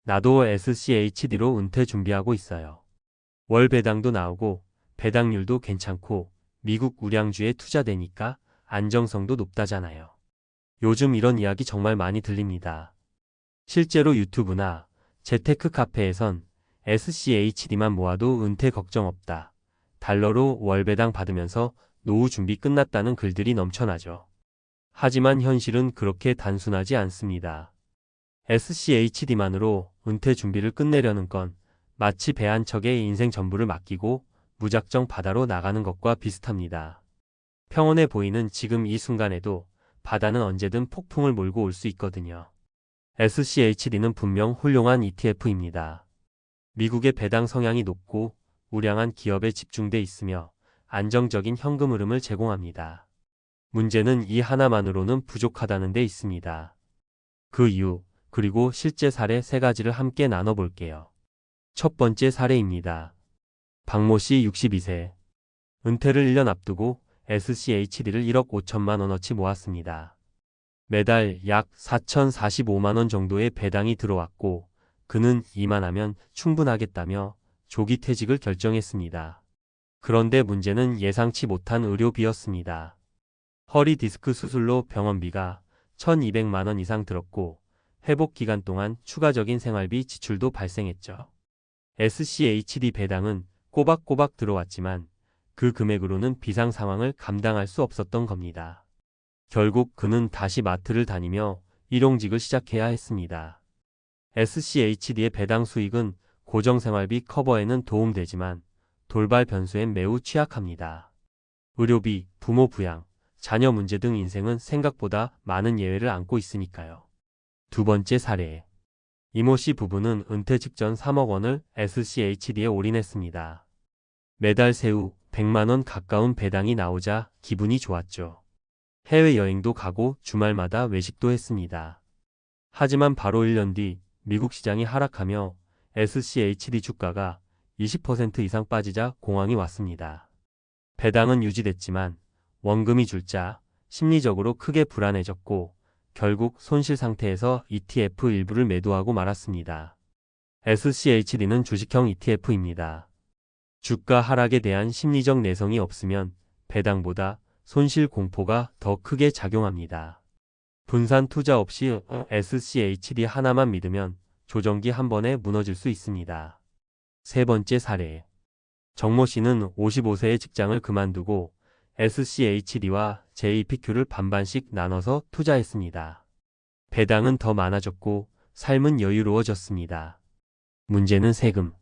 나도 SCHD로 은퇴 준비하고 있어요. 월 배당도 나오고 배당률도 괜찮고 미국 우량주에 투자되니까 안정성도 높다잖아요. 요즘 이런 이야기 정말 많이 들립니다. 실제로 유튜브나 재테크 카페에선 SCHD만 모아도 은퇴 걱정 없다. 달러로 월 배당 받으면서 노후 준비 끝났다는 글들이 넘쳐나죠. 하지만 현실은 그렇게 단순하지 않습니다. SCHD만으로 은퇴 준비를 끝내려는 건 마치 배 한 척에 인생 전부를 맡기고 무작정 바다로 나가는 것과 비슷합니다. 평온해 보이는 지금 이 순간에도 바다는 언제든 폭풍을 몰고 올 수 있거든요. SCHD는 분명 훌륭한 ETF입니다. 미국의 배당 성향이 높고 우량한 기업에 집중돼 있으며 안정적인 현금 흐름을 제공합니다. 문제는 이 하나만으로는 부족하다는 데 있습니다. 그 이유, 그리고 실제 사례 세 가지를 함께 나눠볼게요. 첫 번째 사례입니다. 박모 씨 62세. 은퇴를 1년 앞두고 SCHD를 1억 5천만 원어치 모았습니다. 매달 약 4,045만 원 정도의 배당이 들어왔고 그는 이만하면 충분하겠다며 조기 퇴직을 결정했습니다. 그런데 문제는 예상치 못한 의료비였습니다. 허리 디스크 수술로 병원비가 1,200만 원 이상 들었고 회복 기간 동안 추가적인 생활비 지출도 발생했죠. SCHD 배당은 꼬박꼬박 들어왔지만 그 금액으로는 비상 상황을 감당할 수 없었던 겁니다. 결국 그는 다시 마트를 다니며 일용직을 시작해야 했습니다. SCHD의 배당 수익은 고정생활비 커버에는 도움되지만 돌발 변수엔 매우 취약합니다. 의료비, 부모 부양, 자녀 문제 등 인생은 생각보다 많은 예외를 안고 있으니까요. 두 번째 사례. 이모 씨 부부는 은퇴 직전 3억 원을 SCHD에 올인했습니다. 매달 세후 100만 원 가까운 배당이 나오자 기분이 좋았죠. 해외여행도 가고 주말마다 외식도 했습니다. 하지만 바로 1년 뒤 미국 시장이 하락하며 SCHD 주가가 20% 이상 빠지자 공황이 왔습니다. 배당은 유지됐지만 원금이 줄자 심리적으로 크게 불안해졌고 결국 손실 상태에서 ETF 일부를 매도하고 말았습니다. SCHD는 주식형 ETF입니다. 주가 하락에 대한 심리적 내성이 없으면 배당보다 손실 공포가 더 크게 작용합니다. 분산 투자 없이 SCHD 하나만 믿으면 조정기 한 번에 무너질 수 있습니다. 세 번째 사례. 정모 씨는 55세의 직장을 그만두고 SCHD와 JPQ를 반반씩 나눠서 투자했습니다. 배당은 더 많아졌고 삶은 여유로워졌습니다. 문제는 세금.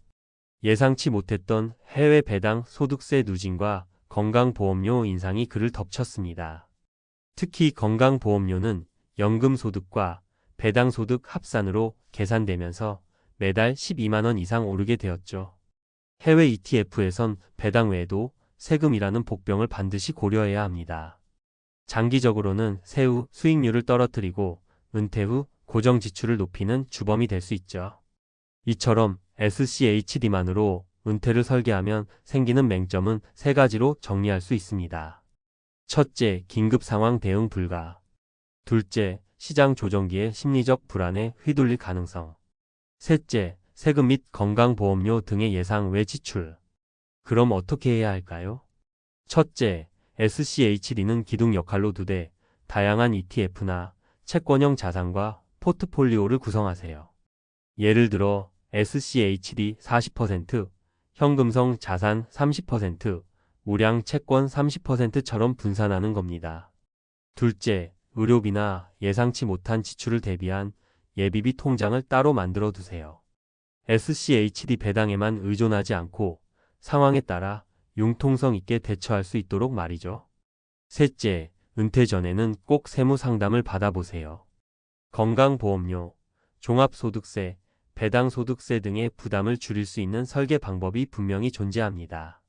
예상치 못했던 해외 배당 소득세 누진과 건강보험료 인상이 그를 덮쳤습니다. 특히 건강보험료는 연금소득과 배당소득 합산으로 계산되면서 매달 12만 원 이상 오르게 되었죠. 해외 ETF에선 배당 외에도 세금이라는 복병을 반드시 고려해야 합니다. 장기적으로는 세후 수익률을 떨어뜨리고 은퇴 후 고정 지출을 높이는 주범이 될 수 있죠. 이처럼 SCHD만으로 은퇴를 설계하면 생기는 맹점은 세 가지로 정리할 수 있습니다. 첫째, 긴급 상황 대응 불가. 둘째, 시장 조정기의 심리적 불안에 휘둘릴 가능성. 셋째, 세금 및 건강보험료 등의 예상 외 지출. 그럼 어떻게 해야 할까요? 첫째, SCHD는 기둥 역할로 두되 다양한 ETF나 채권형 자산과 포트폴리오를 구성하세요. 예를 들어 SCHD 40%, 현금성 자산 30%, 우량 채권 30%처럼 분산하는 겁니다. 둘째, 의료비나 예상치 못한 지출을 대비한 예비비 통장을 따로 만들어 두세요. SCHD 배당에만 의존하지 않고 상황에 따라 융통성 있게 대처할 수 있도록 말이죠. 셋째, 은퇴 전에는 꼭 세무 상담을 받아보세요. 건강보험료, 종합소득세, 배당소득세 등의 부담을 줄일 수 있는 설계 방법이 분명히 존재합니다.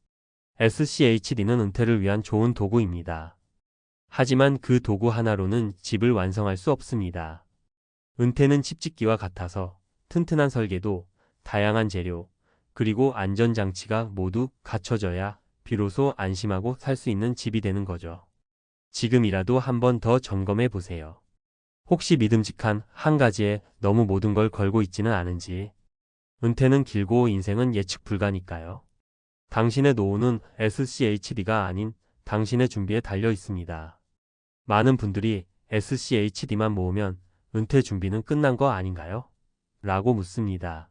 SCHD는 은퇴를 위한 좋은 도구입니다. 하지만 그 도구 하나로는 집을 완성할 수 없습니다. 은퇴는 집짓기와 같아서 튼튼한 설계도, 다양한 재료, 그리고 안전장치가 모두 갖춰져야 비로소 안심하고 살 수 있는 집이 되는 거죠. 지금이라도 한 번 더 점검해 보세요. 혹시 믿음직한 한 가지에 너무 모든 걸 걸고 있지는 않은지. 은퇴는 길고 인생은 예측 불가니까요. 당신의 노후는 SCHD가 아닌 당신의 준비에 달려 있습니다. 많은 분들이 SCHD만 모으면 은퇴 준비는 끝난 거 아닌가요? 라고 묻습니다.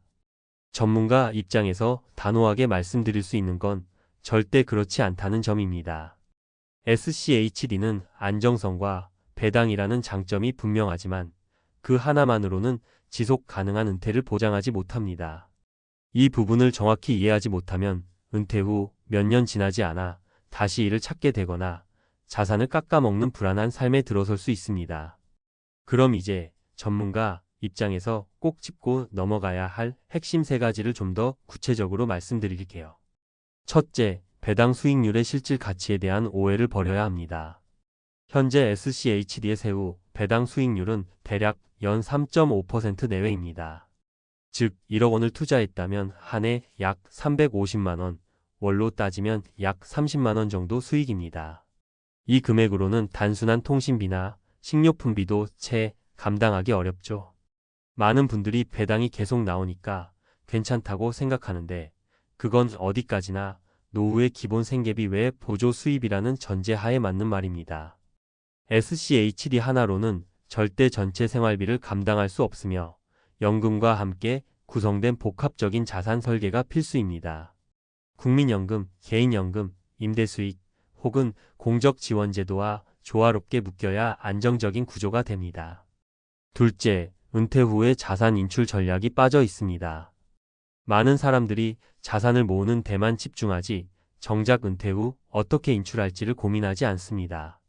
전문가 입장에서 단호하게 말씀드릴 수 있는 건 절대 그렇지 않다는 점입니다. SCHD는 안정성과 배당이라는 장점이 분명하지만 그 하나만으로는 지속 가능한 은퇴를 보장하지 못합니다. 이 부분을 정확히 이해하지 못하면 은퇴 후 몇 년 지나지 않아 다시 일을 찾게 되거나 자산을 깎아먹는 불안한 삶에 들어설 수 있습니다. 그럼 이제 전문가 입장에서 꼭 짚고 넘어가야 할 핵심 3가지를 좀 더 구체적으로 말씀드릴게요. 첫째, 배당 수익률의 실질 가치에 대한 오해를 버려야 합니다. 현재 SCHD의 세후 배당 수익률은 대략 연 3.5% 내외입니다. 즉 1억 원을 투자했다면 한 해 약 350만 원, 월로 따지면 약 30만 원 정도 수익입니다. 이 금액으로는 단순한 통신비나 식료품비도 채 감당하기 어렵죠. 많은 분들이 배당이 계속 나오니까 괜찮다고 생각하는데 그건 어디까지나 노후의 기본 생계비 외에 보조 수입이라는 전제하에 맞는 말입니다. SCHD 하나로는 절대 전체 생활비를 감당할 수 없으며 연금과 함께 구성된 복합적인 자산 설계가 필수입니다. 국민연금, 개인연금, 임대수익 혹은 공적지원제도와 조화롭게 묶여야 안정적인 구조가 됩니다. 둘째, 은퇴 후의 자산 인출 전략이 빠져 있습니다. 많은 사람들이 자산을 모으는 데만 집중하지 정작 은퇴 후 어떻게 인출할지를 고민하지 않습니다.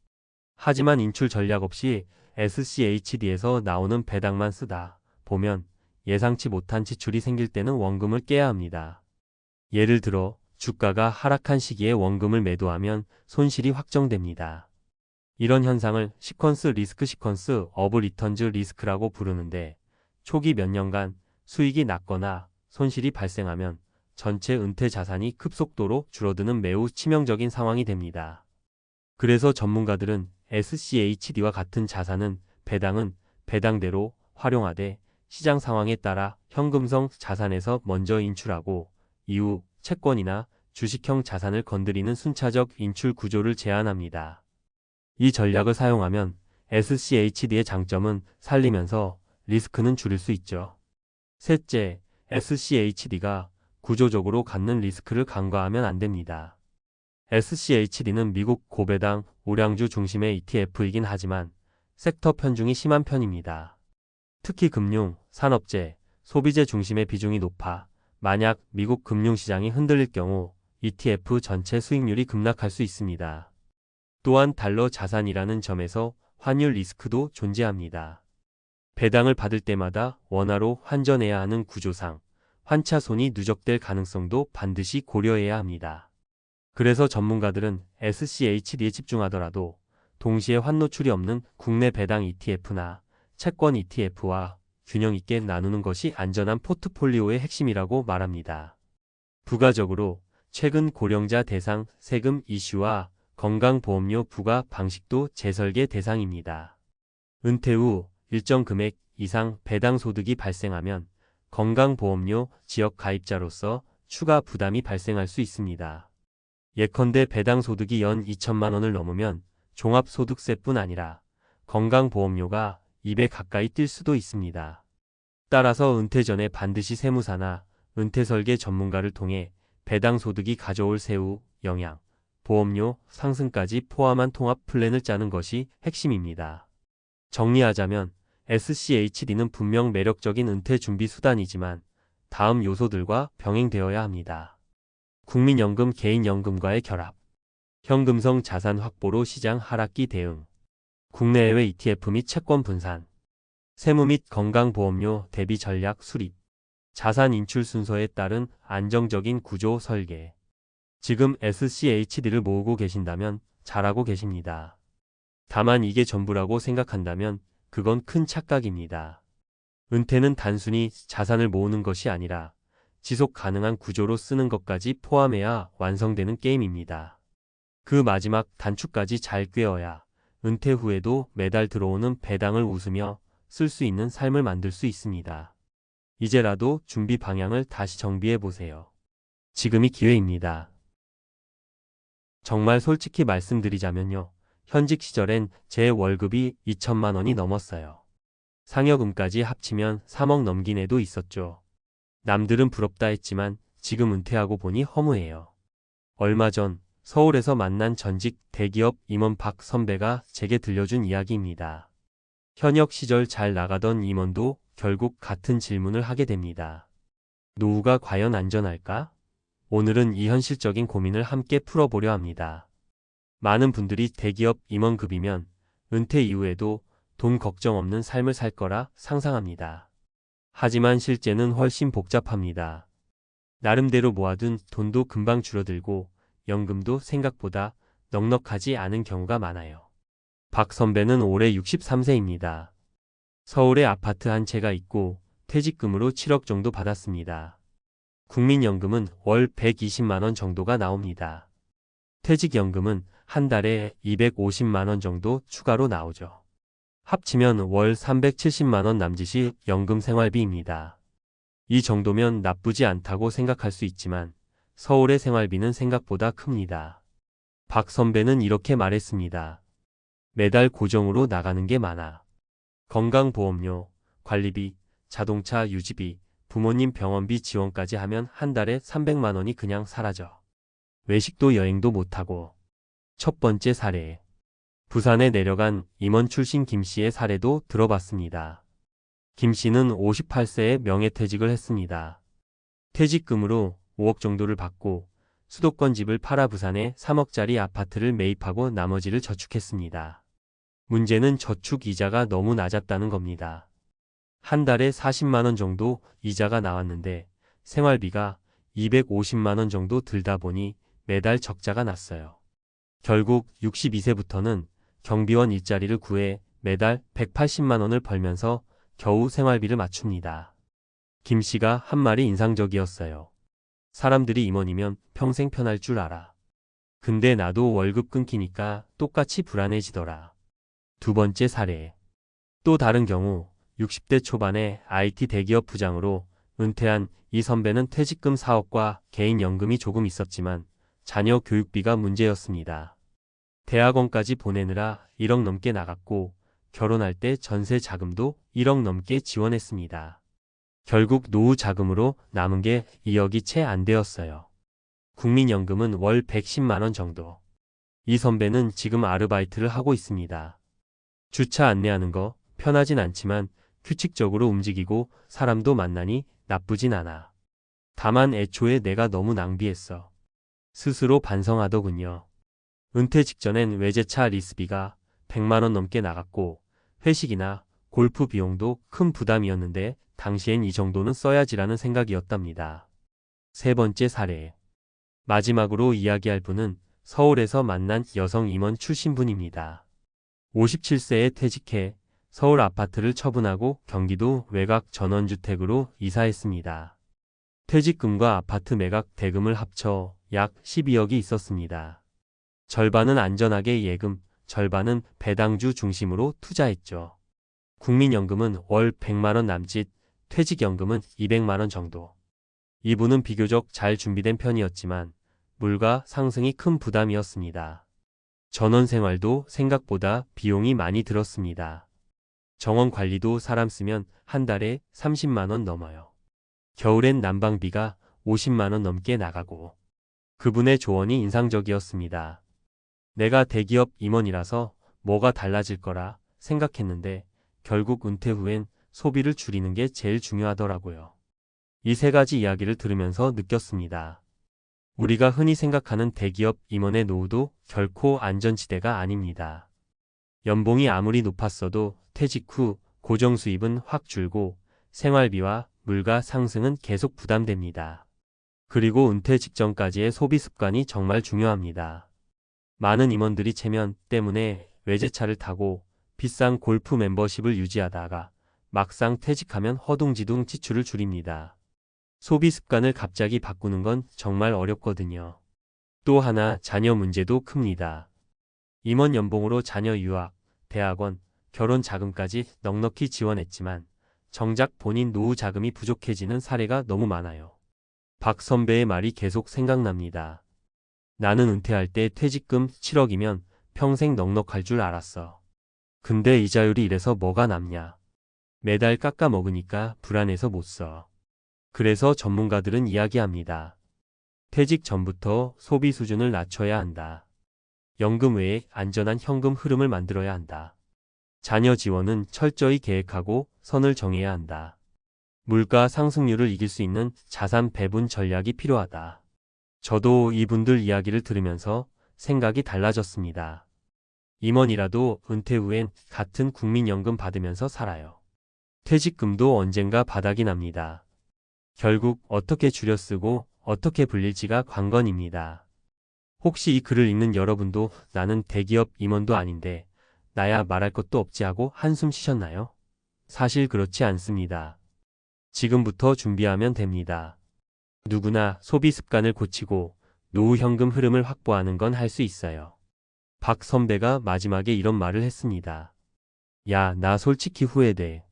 하지만 인출 전략 없이 SCHD에서 나오는 배당만 쓰다 보면 예상치 못한 지출이 생길 때는 원금을 깨야 합니다. 예를 들어 주가가 하락한 시기에 원금을 매도하면 손실이 확정됩니다. 이런 현상을 시퀀스 오브 리턴즈 리스크라고 부르는데 초기 몇 년간 수익이 낮거나 손실이 발생하면 전체 은퇴 자산이 급속도로 줄어드는 매우 치명적인 상황이 됩니다. 그래서 전문가들은 SCHD와 같은 자산은 배당은 배당대로 활용하되 시장 상황에 따라 현금성 자산에서 먼저 인출하고 이후 채권이나 주식형 자산을 건드리는 순차적 인출 구조를 제안합니다. 이 전략을 사용하면 SCHD의 장점은 살리면서 리스크는 줄일 수 있죠. 셋째, SCHD가 구조적으로 갖는 리스크를 간과하면 안 됩니다. SCHD는 미국 고배당 우량주 중심의 ETF이긴 하지만 섹터 편중이 심한 편입니다. 특히 금융, 산업재, 소비재 중심의 비중이 높아 만약 미국 금융시장이 흔들릴 경우 ETF 전체 수익률이 급락할 수 있습니다. 또한 달러 자산이라는 점에서 환율 리스크도 존재합니다. 배당을 받을 때마다 원화로 환전해야 하는 구조상 환차손이 누적될 가능성도 반드시 고려해야 합니다. 그래서 전문가들은 SCHD에 집중하더라도 동시에 환노출이 없는 국내 배당 ETF나 채권 ETF와 균형 있게 나누는 것이 안전한 포트폴리오의 핵심이라고 말합니다. 부가적으로 최근 고령자 대상 세금 이슈와 건강보험료 부과 방식도 재설계 대상입니다. 은퇴 후 일정 금액 이상 배당 소득이 발생하면 건강보험료 지역 가입자로서 추가 부담이 발생할 수 있습니다. 예컨대 배당 소득이 연 2천만 원을 넘으면 종합소득세뿐 아니라 건강보험료가 2배 가까이 뛸 수도 있습니다. 따라서 은퇴 전에 반드시 세무사나 은퇴설계 전문가를 통해 배당 소득이 가져올 세후 영향, 보험료 상승까지 포함한 통합 플랜을 짜는 것이 핵심입니다. 정리하자면 SCHD는 분명 매력적인 은퇴 준비 수단이지만 다음 요소들과 병행되어야 합니다. 국민연금 개인연금과의 결합, 현금성 자산 확보로 시장 하락기 대응, 국내외 ETF 및 채권 분산, 세무 및 건강보험료 대비 전략 수립, 자산 인출 순서에 따른 안정적인 구조 설계. 지금 SCHD를 모으고 계신다면 잘하고 계십니다. 다만 이게 전부라고 생각한다면 그건 큰 착각입니다. 은퇴는 단순히 자산을 모으는 것이 아니라 지속 가능한 구조로 쓰는 것까지 포함해야 완성되는 게임입니다. 그 마지막 단축까지 잘 꿰어야 은퇴 후에도 매달 들어오는 배당을 웃으며 쓸 수 있는 삶을 만들 수 있습니다. 이제라도 준비 방향을 다시 정비해 보세요. 지금이 기회입니다. 정말 솔직히 말씀드리자면요. 현직 시절엔 제 월급이 2천만 원이 넘었어요. 상여금까지 합치면 3억 넘긴 애도 있었죠. 남들은 부럽다 했지만 지금 은퇴하고 보니 허무해요. 얼마 전 서울에서 만난 전직 대기업 임원 박 선배가 제게 들려준 이야기입니다. 현역 시절 잘 나가던 임원도 결국 같은 질문을 하게 됩니다. 노후가 과연 안전할까? 오늘은 이 현실적인 고민을 함께 풀어보려 합니다. 많은 분들이 대기업 임원급이면 은퇴 이후에도 돈 걱정 없는 삶을 살 거라 상상합니다. 하지만 실제는 훨씬 복잡합니다. 나름대로 모아둔 돈도 금방 줄어들고 연금도 생각보다 넉넉하지 않은 경우가 많아요. 박 선배는 올해 63세입니다. 서울에 아파트 한 채가 있고 퇴직금으로 7억 정도 받았습니다. 국민연금은 월 120만 원 정도가 나옵니다. 퇴직연금은 한 달에 250만 원 정도 추가로 나오죠. 합치면 월 370만 원 남짓이 연금 생활비입니다. 이 정도면 나쁘지 않다고 생각할 수 있지만 서울의 생활비는 생각보다 큽니다. 박 선배는 이렇게 말했습니다. 매달 고정으로 나가는 게 많아. 건강보험료, 관리비, 자동차 유지비, 부모님 병원비 지원까지 하면 한 달에 300만 원이 그냥 사라져. 외식도 여행도 못하고. 첫 번째 사례. 부산에 내려간 임원 출신 김 씨의 사례도 들어봤습니다. 김 씨는 58세에 명예퇴직을 했습니다. 퇴직금으로 5억 정도를 받고 수도권 집을 팔아 부산에 3억짜리 아파트를 매입하고 나머지를 저축했습니다. 문제는 저축 이자가 너무 낮았다는 겁니다. 한 달에 40만 원 정도 이자가 나왔는데 생활비가 250만 원 정도 들다 보니 매달 적자가 났어요. 결국 62세부터는 경비원 일자리를 구해 매달 180만 원을 벌면서 겨우 생활비를 맞춥니다. 김 씨가 한 말이 인상적이었어요. 사람들이 임원이면 평생 편할 줄 알아. 근데 나도 월급 끊기니까 똑같이 불안해지더라. 두 번째 사례. 또 다른 경우 60대 초반에 IT 대기업 부장으로 은퇴한 이 선배는 퇴직금 4억과 개인연금이 조금 있었지만 자녀 교육비가 문제였습니다. 대학원까지 보내느라 1억 넘게 나갔고 결혼할 때 전세 자금도 1억 넘게 지원했습니다. 결국 노후 자금으로 남은 게 2억이 채 안 되었어요. 국민연금은 월 110만 원 정도. 이 선배는 지금 아르바이트를 하고 있습니다. 주차 안내하는 거 편하진 않지만 규칙적으로 움직이고 사람도 만나니 나쁘진 않아. 다만 애초에 내가 너무 낭비했어. 스스로 반성하더군요. 은퇴 직전엔 외제차 리스비가 100만 원 넘게 나갔고 회식이나 골프 비용도 큰 부담이었는데 당시엔 이 정도는 써야지라는 생각이었답니다. 세 번째 사례. 마지막으로 이야기할 분은 서울에서 만난 여성 임원 출신 분입니다. 57세에 퇴직해 서울 아파트를 처분하고 경기도 외곽 전원주택으로 이사했습니다. 퇴직금과 아파트 매각 대금을 합쳐 약 12억이 있었습니다. 절반은 안전하게 예금, 절반은 배당주 중심으로 투자했죠. 국민연금은 월 100만 원 남짓, 퇴직연금은 200만 원 정도. 이분은 비교적 잘 준비된 편이었지만 물가 상승이 큰 부담이었습니다. 전원생활도 생각보다 비용이 많이 들었습니다. 정원 관리도 사람 쓰면 한 달에 30만 원 넘어요. 겨울엔 난방비가 50만 원 넘게 나가고. 그분의 조언이 인상적이었습니다. 내가 대기업 임원이라서 뭐가 달라질 거라 생각했는데 결국 은퇴 후엔 소비를 줄이는 게 제일 중요하더라고요. 이 세 가지 이야기를 들으면서 느꼈습니다. 우리가 흔히 생각하는 대기업 임원의 노후도 결코 안전지대가 아닙니다. 연봉이 아무리 높았어도 퇴직 후 고정 수입은 확 줄고 생활비와 물가 상승은 계속 부담됩니다. 그리고 은퇴 직전까지의 소비 습관이 정말 중요합니다. 많은 임원들이 체면 때문에 외제차를 타고 비싼 골프 멤버십을 유지하다가 막상 퇴직하면 허둥지둥 지출을 줄입니다. 소비 습관을 갑자기 바꾸는 건 정말 어렵거든요. 또 하나 자녀 문제도 큽니다. 임원 연봉으로 자녀 유학, 대학원, 결혼 자금까지 넉넉히 지원했지만 정작 본인 노후 자금이 부족해지는 사례가 너무 많아요. 박 선배의 말이 계속 생각납니다. 나는 은퇴할 때 퇴직금 7억이면 평생 넉넉할 줄 알았어. 근데 이자율이 이래서 뭐가 남냐. 매달 깎아 먹으니까 불안해서 못 써. 그래서 전문가들은 이야기합니다. 퇴직 전부터 소비 수준을 낮춰야 한다. 연금 외에 안전한 현금 흐름을 만들어야 한다. 자녀 지원은 철저히 계획하고 선을 정해야 한다. 물가 상승률을 이길 수 있는 자산 배분 전략이 필요하다. 저도 이분들 이야기를 들으면서 생각이 달라졌습니다. 임원이라도 은퇴 후엔 같은 국민연금 받으면서 살아요. 퇴직금도 언젠가 바닥이 납니다. 결국 어떻게 줄여 쓰고 어떻게 불릴지가 관건입니다. 혹시 이 글을 읽는 여러분도 나는 대기업 임원도 아닌데 나야 말할 것도 없지 하고 한숨 쉬셨나요? 사실 그렇지 않습니다. 지금부터 준비하면 됩니다. 누구나 소비 습관을 고치고 노후 현금 흐름을 확보하는 건 할 수 있어요. 박 선배가 마지막에 이런 말을 했습니다. 야, 나 솔직히 후회돼.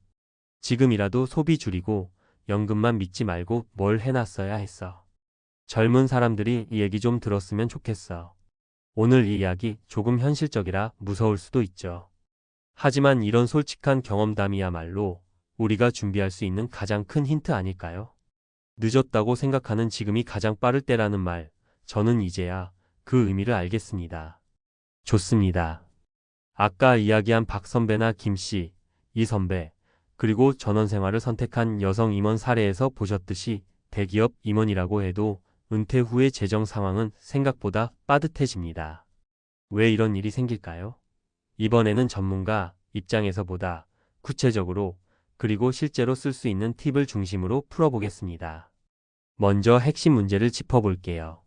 지금이라도 소비 줄이고 연금만 믿지 말고 뭘 해놨어야 했어. 젊은 사람들이 이 얘기 좀 들었으면 좋겠어. 오늘 이 이야기 조금 현실적이라 무서울 수도 있죠. 하지만 이런 솔직한 경험담이야말로 우리가 준비할 수 있는 가장 큰 힌트 아닐까요? 늦었다고 생각하는 지금이 가장 빠를 때라는 말, 저는 이제야 그 의미를 알겠습니다. 좋습니다. 아까 이야기한 박 선배나 김 씨, 이 선배, 그리고 전원생활을 선택한 여성 임원 사례에서 보셨듯이 대기업 임원이라고 해도 은퇴 후의 재정 상황은 생각보다 빠듯해집니다. 왜 이런 일이 생길까요? 이번에는 전문가 입장에서 보다 구체적으로 그리고 실제로 쓸 수 있는 팁을 중심으로 풀어보겠습니다. 먼저 핵심 문제를 짚어볼게요.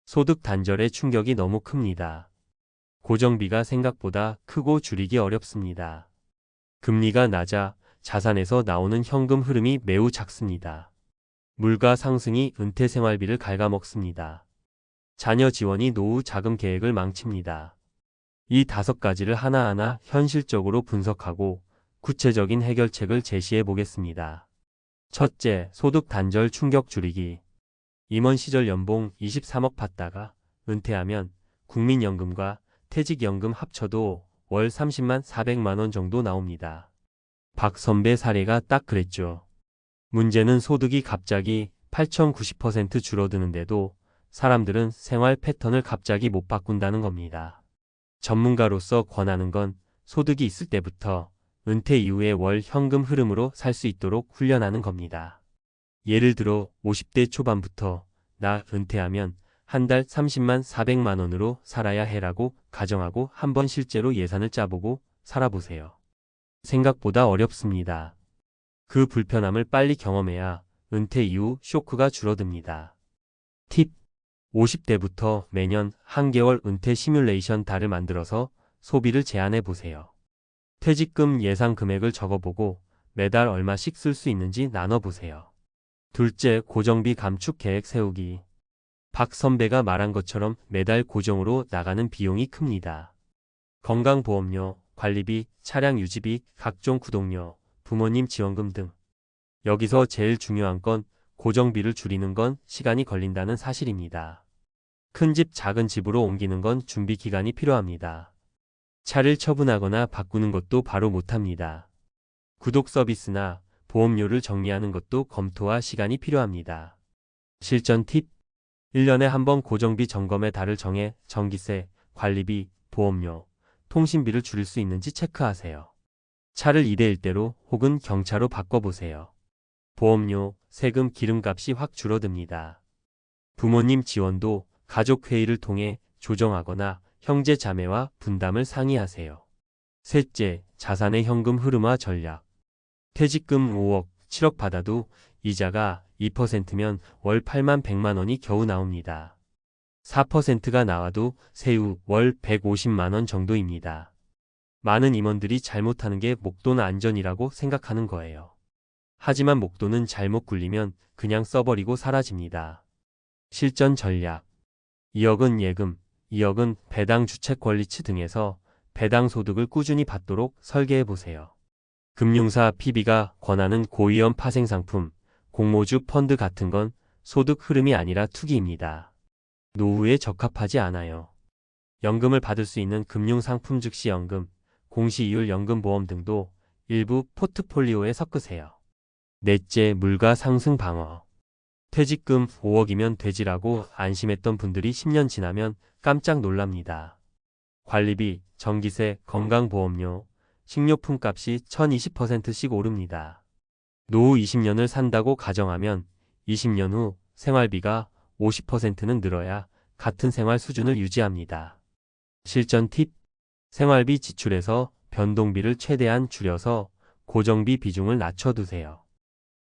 소득 단절의 충격이 너무 큽니다. 고정비가 생각보다 크고 줄이기 어렵습니다. 금리가 낮아 자산에서 나오는 현금 흐름이 매우 작습니다. 물가 상승이 은퇴 생활비를 갉아먹습니다. 자녀 지원이 노후 자금 계획을 망칩니다. 이 5가지를 하나하나 현실적으로 분석하고 구체적인 해결책을 제시해 보겠습니다. 첫째, 소득 단절 충격 줄이기. 임원 시절 연봉 23억 받다가 은퇴하면 국민연금과 퇴직연금 합쳐도 월 30만 400만 원 정도 나옵니다. 박 선배 사례가 딱 그랬죠. 문제는 소득이 갑자기 8,090% 줄어드는데도 사람들은 생활 패턴을 갑자기 못 바꾼다는 겁니다. 전문가로서 권하는 건 소득이 있을 때부터 은퇴 이후의 월 현금 흐름으로 살 수 있도록 훈련하는 겁니다. 예를 들어 50대 초반부터 나 은퇴하면 한 달 30만 400만 원으로 살아야 해라고 가정하고 한번 실제로 예산을 짜보고 살아보세요. 생각보다 어렵습니다. 그 불편함을 빨리 경험해야 은퇴 이후 쇼크가 줄어듭니다. 팁: 50대부터 매년 한개월 은퇴 시뮬레이션 달을 만들어서 소비를 제한해 보세요. 퇴직금 예상 금액을 적어보고 매달 얼마씩 쓸 수 있는지 나눠보세요. 둘째, 고정비 감축 계획 세우기. 박 선배가 말한 것처럼 매달 고정으로 나가는 비용이 큽니다. 건강보험료, 관리비, 차량 유지비, 각종 구독료, 부모님 지원금 등. 여기서 제일 중요한 건 고정비를 줄이는 건 시간이 걸린다는 사실입니다. 큰 집, 작은 집으로 옮기는 건 준비 기간이 필요합니다. 차를 처분하거나 바꾸는 것도 바로 못합니다. 구독 서비스나 보험료를 정리하는 것도 검토와 시간이 필요합니다. 실전 팁: 1년에 한 번 고정비 점검의 달을 정해 전기세, 관리비, 보험료, 통신비를 줄일 수 있는지 체크하세요. 차를 2대1대로 혹은 경차로 바꿔보세요. 보험료, 세금, 기름값이 확 줄어듭니다. 부모님 지원도 가족회의를 통해 조정하거나 형제 자매와 분담을 상의하세요. 셋째, 자산의 현금 흐름화 전략. 퇴직금 5억, 7억 받아도 이자가 2%면 월 8만 100만 원이 겨우 나옵니다. 4%가 나와도 세후 월 150만 원 정도입니다. 많은 임원들이 잘못하는 게 목돈 안전이라고 생각하는 거예요. 하지만 목돈은 잘못 굴리면 그냥 써버리고 사라집니다. 실전 전략: 2억은 예금, 2억은 배당 주택 권리치 등에서 배당 소득을 꾸준히 받도록 설계해 보세요. 금융사 PB가 권하는 고위험 파생상품, 공모주 펀드 같은 건 소득 흐름이 아니라 투기입니다. 노후에 적합하지 않아요. 연금을 받을 수 있는 금융상품 즉시 연금, 공시이율 연금보험 등도 일부 포트폴리오에 섞으세요. 넷째, 물가 상승 방어. 퇴직금 5억이면 되지라고 안심했던 분들이 10년 지나면 깜짝 놀랍니다. 관리비, 전기세, 건강보험료, 식료품 값이 1020%씩 오릅니다. 노후 20년을 산다고 가정하면 20년 후 생활비가 50%는 늘어야 같은 생활 수준을 유지합니다. 실전 팁. 생활비 지출에서 변동비를 최대한 줄여서 고정비 비중을 낮춰두세요.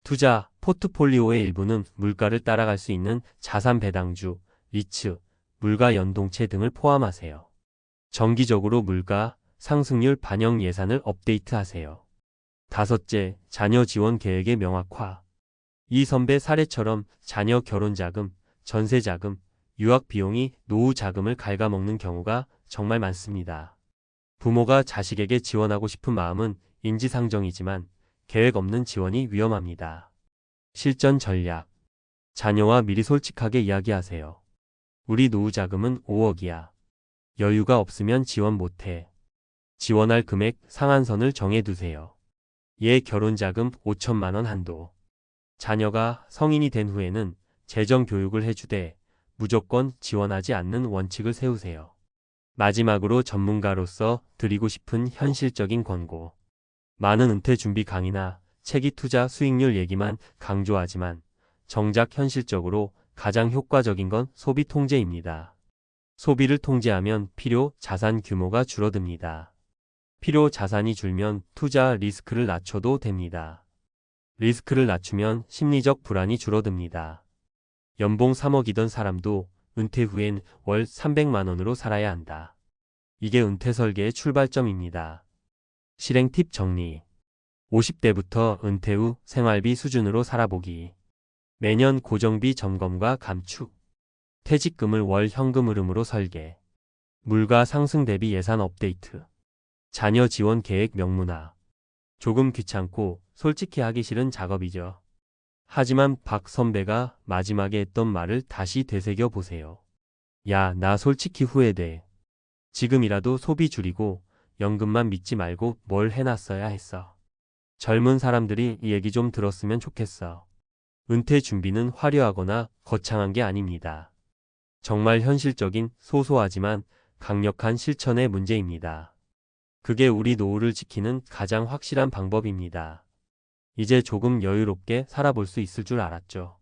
투자, 포트폴리오의 일부는 물가를 따라갈 수 있는 자산 배당주, 리츠, 물가 연동체 등을 포함하세요. 정기적으로 물가 상승률 반영 예산을 업데이트하세요. 다섯째, 자녀 지원 계획의 명확화. 이 선배 사례처럼 자녀 결혼자금, 전세자금, 유학비용이 노후 자금을 갉아먹는 경우가 정말 많습니다. 부모가 자식에게 지원하고 싶은 마음은 인지상정이지만 계획 없는 지원이 위험합니다. 실전 전략. 자녀와 미리 솔직하게 이야기하세요. 우리 노후 자금은 5억이야. 여유가 없으면 지원 못해. 지원할 금액 상한선을 정해두세요. 얘 결혼자금 5천만 원 한도. 자녀가 성인이 된 후에는 재정 교육을 해주되 무조건 지원하지 않는 원칙을 세우세요. 마지막으로 전문가로서 드리고 싶은 현실적인 권고. 많은 은퇴 준비 강의나 책이 투자 수익률 얘기만 강조하지만 정작 현실적으로 가장 효과적인 건 소비 통제입니다. 소비를 통제하면 필요 자산 규모가 줄어듭니다. 필요 자산이 줄면 투자 리스크를 낮춰도 됩니다. 리스크를 낮추면 심리적 불안이 줄어듭니다. 연봉 3억이던 사람도 은퇴 후엔 월 300만 원으로 살아야 한다. 이게 은퇴 설계의 출발점입니다. 실행 팁 정리. 50대부터 은퇴 후 생활비 수준으로 살아보기. 매년 고정비 점검과 감축. 퇴직금을 월 현금 흐름으로 설계. 물가 상승 대비 예산 업데이트. 자녀 지원 계획 명문화. 조금 귀찮고 솔직히 하기 싫은 작업이죠. 하지만 박 선배가 마지막에 했던 말을 다시 되새겨 보세요. 야, 나 솔직히 후회돼. 지금이라도 소비 줄이고 연금만 믿지 말고 뭘 해놨어야 했어. 젊은 사람들이 이 얘기 좀 들었으면 좋겠어. 은퇴 준비는 화려하거나 거창한 게 아닙니다. 정말 현실적인 소소하지만 강력한 실천의 문제입니다. 그게 우리 노후를 지키는 가장 확실한 방법입니다. 이제 조금 여유롭게 살아볼 수 있을 줄 알았죠.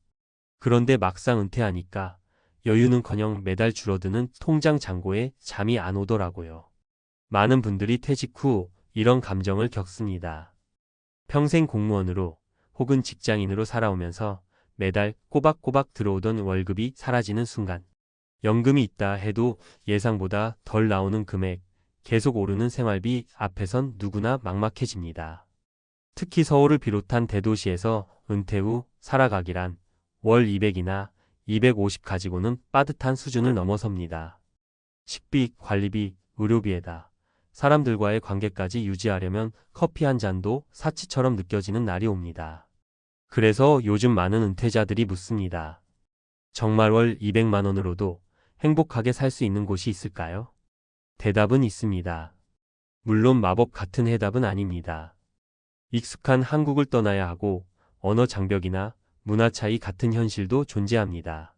그런데 막상 은퇴하니까 여유는커녕 매달 줄어드는 통장 잔고에 잠이 안 오더라고요. 많은 분들이 퇴직 후 이런 감정을 겪습니다. 평생 공무원으로 혹은 직장인으로 살아오면서 매달 꼬박꼬박 들어오던 월급이 사라지는 순간, 연금이 있다 해도 예상보다 덜 나오는 금액, 계속 오르는 생활비 앞에선 누구나 막막해집니다. 특히 서울을 비롯한 대도시에서 은퇴 후 살아가기란 월 200이나 250 가지고는 빠듯한 수준을 넘어섭니다. 식비, 관리비, 의료비에다 사람들과의 관계까지 유지하려면 커피 한 잔도 사치처럼 느껴지는 날이 옵니다. 그래서 요즘 많은 은퇴자들이 묻습니다. 정말 월 200만 원으로도 행복하게 살 수 있는 곳이 있을까요? 대답은 있습니다. 물론 마법 같은 해답은 아닙니다. 익숙한 한국을 떠나야 하고 언어 장벽이나 문화 차이 같은 현실도 존재합니다.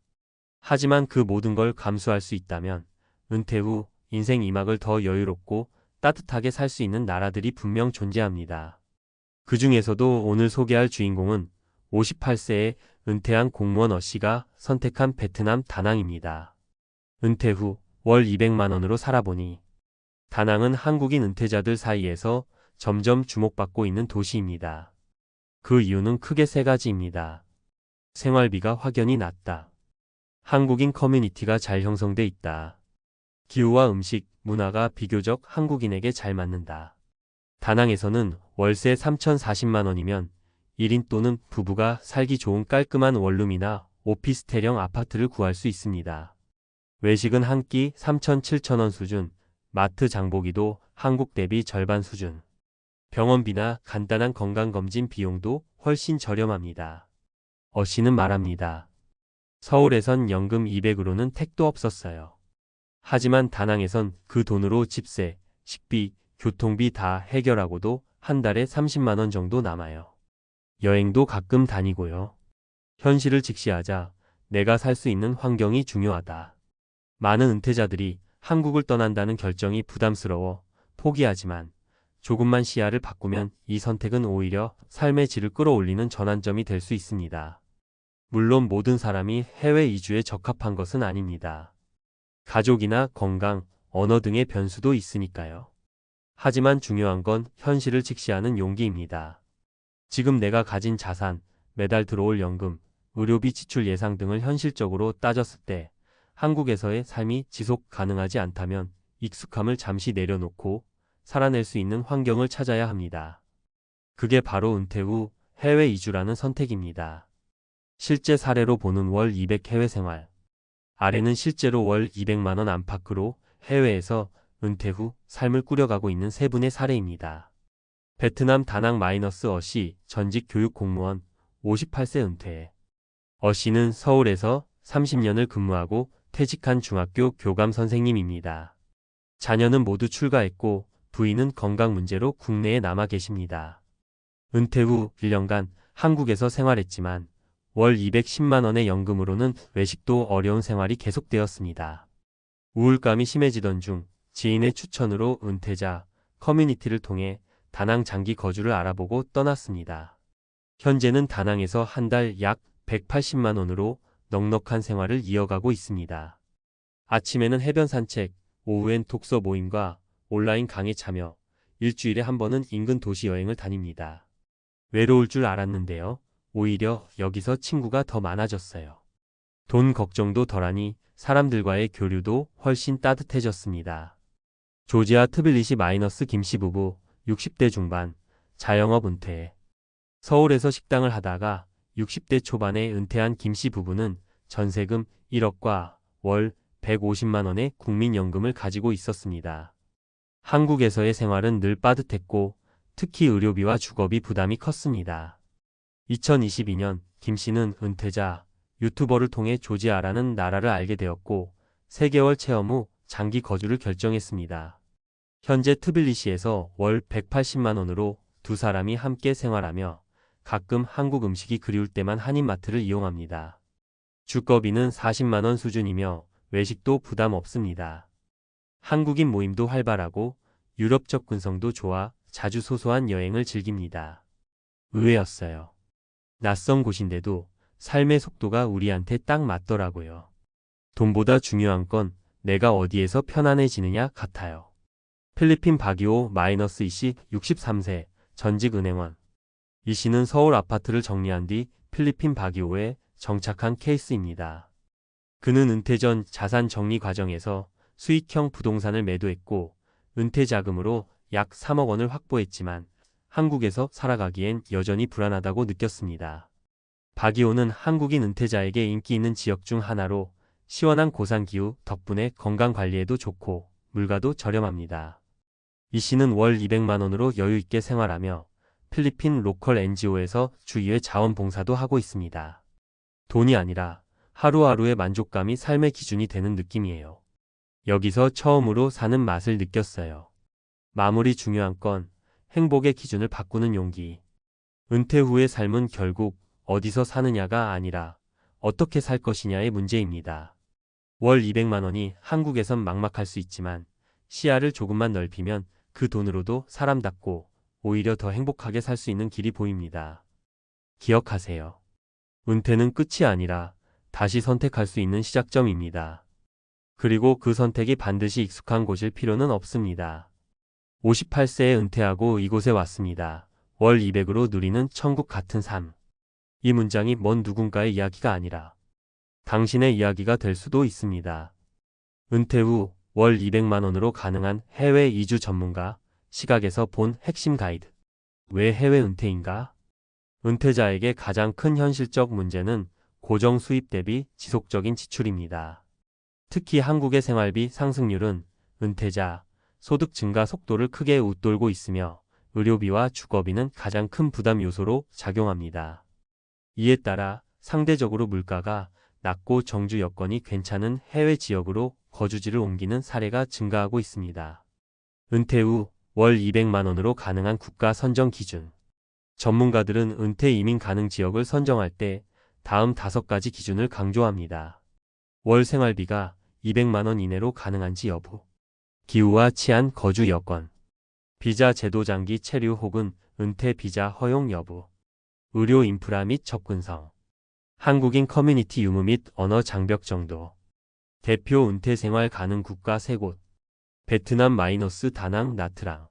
하지만 그 모든 걸 감수할 수 있다면 은퇴 후 인생 2막을 더 여유롭고 따뜻하게 살 수 있는 나라들이 분명 존재합니다. 그 중에서도 오늘 소개할 주인공은 58세에 은퇴한 공무원 어씨가 선택한 베트남 다낭입니다. 은퇴 후 월 200만 원으로 살아보니 다낭은 한국인 은퇴자들 사이에서 점점 주목받고 있는 도시입니다. 그 이유는 크게 세 가지입니다. 생활비가 확연히 낮다. 한국인 커뮤니티가 잘 형성돼 있다. 기후와 음식, 문화가 비교적 한국인에게 잘 맞는다. 다낭에서는 월세 3,040만 원이면 1인 또는 부부가 살기 좋은 깔끔한 원룸이나 오피스텔형 아파트를 구할 수 있습니다. 외식은 한 끼 3,000, 7,000원 수준, 마트 장보기도 한국 대비 절반 수준. 병원비나 간단한 건강검진 비용도 훨씬 저렴합니다. 씨는 말합니다. 서울에선 연금 200으로는 택도 없었어요. 하지만 다낭에선 그 돈으로 집세, 식비, 교통비 다 해결하고도 한 달에 30만 원 정도 남아요. 여행도 가끔 다니고요. 현실을 직시하자 내가 살 수 있는 환경이 중요하다. 많은 은퇴자들이 한국을 떠난다는 결정이 부담스러워 포기하지만 조금만 시야를 바꾸면 이 선택은 오히려 삶의 질을 끌어올리는 전환점이 될 수 있습니다. 물론 모든 사람이 해외 이주에 적합한 것은 아닙니다. 가족이나 건강, 언어 등의 변수도 있으니까요. 하지만 중요한 건 현실을 직시하는 용기입니다. 지금 내가 가진 자산, 매달 들어올 연금, 의료비 지출 예상 등을 현실적으로 따졌을 때 한국에서의 삶이 지속 가능하지 않다면 익숙함을 잠시 내려놓고 살아낼 수 있는 환경을 찾아야 합니다. 그게 바로 은퇴 후 해외 이주라는 선택입니다. 실제 사례로 보는 월 200 해외 생활. 아래는 실제로 월 200만 원 안팎으로 해외에서 은퇴 후 삶을 꾸려가고 있는 세 분의 사례입니다. 베트남 다낭 -어씨 전직 교육 공무원 58세 은퇴. 씨는 서울에서 30년을 근무하고 퇴직한 중학교 교감 선생님입니다. 자녀는 모두 출가했고 부인은 건강 문제로 국내에 남아 계십니다. 은퇴 후 1년간 한국에서 생활했지만 월 210만 원의 연금으로는 외식도 어려운 생활이 계속되었습니다. 우울감이 심해지던 중 지인의 추천으로 은퇴자 커뮤니티를 통해 다낭 장기 거주를 알아보고 떠났습니다. 현재는 다낭에서 한 달 약 180만 원으로 넉넉한 생활을 이어가고 있습니다. 아침에는 해변 산책, 오후엔 독서 모임과 온라인 강의 참여, 일주일에 한 번은 인근 도시 여행을 다닙니다. 외로울 줄 알았는데요. 오히려 여기서 친구가 더 많아졌어요. 돈 걱정도 덜하니 사람들과의 교류도 훨씬 따뜻해졌습니다. 조지아 트빌리시 김씨 부부 60대 중반, 자영업 은퇴. 서울에서 식당을 하다가 60대 초반에 은퇴한 김씨 부부는 전세금 1억과 월 150만 원의 국민연금을 가지고 있었습니다. 한국에서의 생활은 늘 빠듯했고 특히 의료비와 주거비 부담이 컸습니다. 2022년 김씨는 은퇴자 유튜버를 통해 조지아라는 나라를 알게 되었고 3개월 체험 후 장기 거주를 결정했습니다. 현재 트빌리시에서 월 180만 원으로 두 사람이 함께 생활하며 가끔 한국 음식이 그리울 때만 한인마트를 이용합니다. 주거비는 40만 원 수준이며 외식도 부담 없습니다. 한국인 모임도 활발하고 유럽 접근성도 좋아 자주 소소한 여행을 즐깁니다. 의외였어요. 낯선 곳인데도 삶의 속도가 우리한테 딱 맞더라고요. 돈보다 중요한 건 내가 어디에서 편안해지느냐 같아요. 필리핀 바기오 -이씨 63세 전직 은행원. 이 씨는 서울 아파트를 정리한 뒤 필리핀 바기오에 정착한 케이스입니다. 그는 은퇴 전 자산 정리 과정에서 수익형 부동산을 매도했고 은퇴 자금으로 약 3억 원을 확보했지만 한국에서 살아가기엔 여전히 불안하다고 느꼈습니다. 바기오는 한국인 은퇴자에게 인기 있는 지역 중 하나로 시원한 고산 기후 덕분에 건강 관리에도 좋고 물가도 저렴합니다. 이 씨는 월 200만 원으로 여유 있게 생활하며 필리핀 로컬 NGO에서 주 2회 자원봉사도 하고 있습니다. 돈이 아니라 하루하루의 만족감이 삶의 기준이 되는 느낌이에요. 여기서 처음으로 사는 맛을 느꼈어요. 마무리 중요한 건 행복의 기준을 바꾸는 용기. 은퇴 후의 삶은 결국 어디서 사느냐가 아니라 어떻게 살 것이냐의 문제입니다. 월 200만 원이 한국에선 막막할 수 있지만 시야를 조금만 넓히면 그 돈으로도 사람답고 오히려 더 행복하게 살 수 있는 길이 보입니다. 기억하세요. 은퇴는 끝이 아니라 다시 선택할 수 있는 시작점입니다. 그리고 그 선택이 반드시 익숙한 곳일 필요는 없습니다. 58세에 은퇴하고 이곳에 왔습니다. 월 200으로 누리는 천국 같은 삶. 이 문장이 먼 누군가의 이야기가 아니라 당신의 이야기가 될 수도 있습니다. 은퇴 후 월 200만 원으로 가능한 해외 이주 전문가 시각에서 본 핵심 가이드. 왜 해외 은퇴인가? 은퇴자에게 가장 큰 현실적 문제는 고정 수입 대비 지속적인 지출입니다. 특히 한국의 생활비 상승률은 은퇴자, 소득 증가 속도를 크게 웃돌고 있으며 의료비와 주거비는 가장 큰 부담 요소로 작용합니다. 이에 따라 상대적으로 물가가 낮고 정주 여건이 괜찮은 해외 지역으로 거주지를 옮기는 사례가 증가하고 있습니다. 은퇴 후 월 200만 원으로 가능한 국가 선정 기준. 전문가들은 은퇴 이민 가능 지역을 선정할 때 다음 5가지 기준을 강조합니다. 월 생활비가 200만 원 이내로 가능한지 여부. 기후와 치안, 거주 여건. 비자 제도 장기 체류 혹은 은퇴 비자 허용 여부. 의료 인프라 및 접근성. 한국인 커뮤니티 유무 및 언어 장벽 정도. 대표 은퇴 생활 가능 국가 3곳. 베트남 마이너스 다낭 나트랑.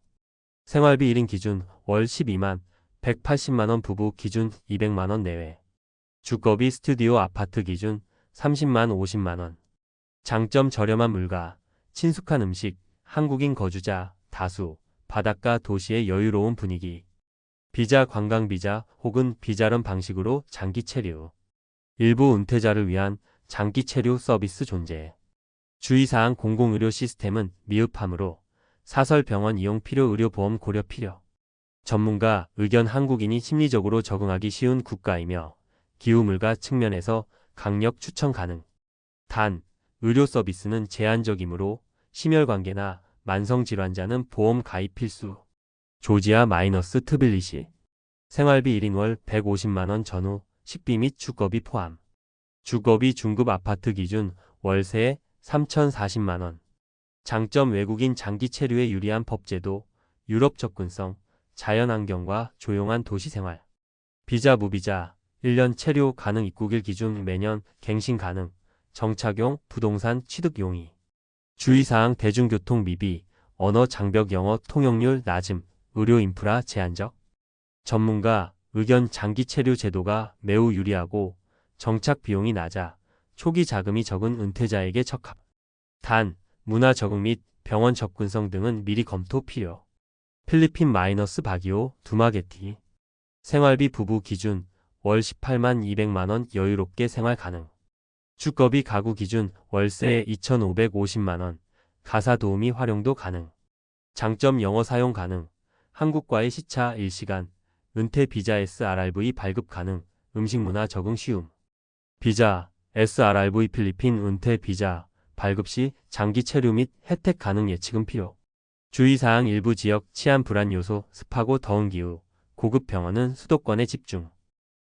생활비 1인 기준 월 12만 180만 원 부부 기준 200만 원 내외. 주거비 스튜디오 아파트 기준 30만 50만 원. 장점 저렴한 물가, 친숙한 음식, 한국인 거주자, 다수, 바닷가 도시의 여유로운 분위기. 비자 관광 비자 혹은 비자런 방식으로 장기 체류. 일부 은퇴자를 위한 장기 체류 서비스 존재. 주의사항 공공의료 시스템은 미흡하므로 사설 병원 이용 필요 의료보험 고려 필요. 전문가 의견 한국인이 심리적으로 적응하기 쉬운 국가이며 기후물가 측면에서 강력 추천 가능. 단, 의료 서비스는 제한적이므로 심혈관계나 만성질환자는 보험 가입 필수. 조지아 마이너스 트빌리시. 생활비 1인 월 150만 원 전후 식비 및 주거비 포함. 주거비 중급 아파트 기준 월세 3,040만 원. 장점 외국인 장기 체류에 유리한 법제도, 유럽 접근성, 자연환경과 조용한 도시생활. 비자 무비자, 1년 체류 가능 입국일 기준 매년 갱신 가능, 정착용, 부동산 취득 용의. 주의사항 대중교통 미비, 언어 장벽 영어 통역률 낮음, 의료 인프라 제한적. 전문가 의견 장기 체류 제도가 매우 유리하고 정착 비용이 낮아 초기 자금이 적은 은퇴자에게 적합. 단, 문화 적응 및 병원 접근성 등은 미리 검토 필요. 필리핀 마이너스 바기오, 두마게티. 생활비 부부 기준 월 18만 200만 원 여유롭게 생활 가능. 주거비 가구 기준 월세 2,550만 원. 가사 도우미 활용도 가능. 장점 영어 사용 가능. 한국과의 시차 1시간. 은퇴 비자 SRRV 발급 가능. 음식 문화 적응 쉬움. 비자 SRRV 필리핀 은퇴 비자 발급 시 장기 체류 및 혜택 가능 예치금 필요. 주의사항 일부 지역 치안 불안 요소 습하고 더운 기후. 고급 병원은 수도권에 집중.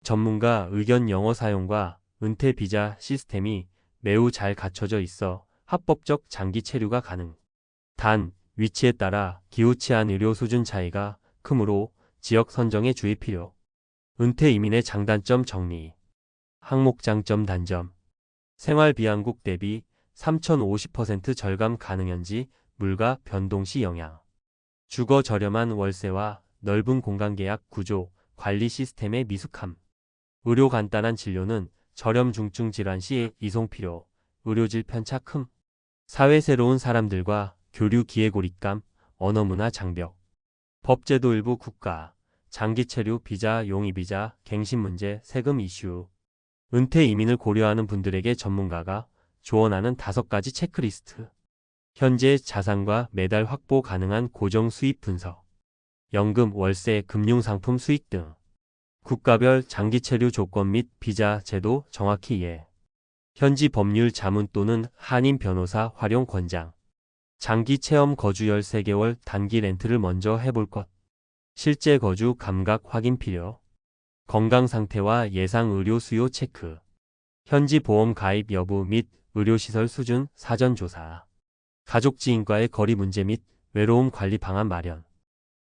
전문가 의견 영어 사용과 은퇴 비자 시스템이 매우 잘 갖춰져 있어 합법적 장기 체류가 가능. 단, 위치에 따라 기후 치안 의료 수준 차이가 크므로 지역 선정에 주의 필요. 은퇴 이민의 장단점 정리. 항목 장점 단점. 생활 비한국 대비 3,050% 절감 가능한지 물가 변동 시 영향. 주거 저렴한 월세와 넓은 공간 계약 구조, 관리 시스템의 미숙함. 의료 간단한 진료는 저렴 중증 질환 시 이송 필요, 의료질 편차 큼. 사회 새로운 사람들과 교류 기회 고립감, 언어 문화 장벽. 법제도 일부 국가, 장기 체류 비자 용의 비자, 갱신 문제, 세금 이슈. 은퇴 이민을 고려하는 분들에게 전문가가 조언하는 5가지 체크리스트. 현재 자산과 매달 확보 가능한 고정 수입 분석. 연금, 월세, 금융상품 수익 등. 국가별 장기 체류 조건 및 비자 제도 정확히 이해. 현지 법률 자문 또는 한인 변호사 활용 권장. 장기 체험 거주 13개월 단기 렌트를 먼저 해볼 것. 실제 거주 감각 확인 필요. 건강 상태와 예상 의료 수요 체크. 현지 보험 가입 여부 및 의료시설 수준 사전 조사. 가족 지인과의 거리 문제 및 외로움 관리 방안 마련.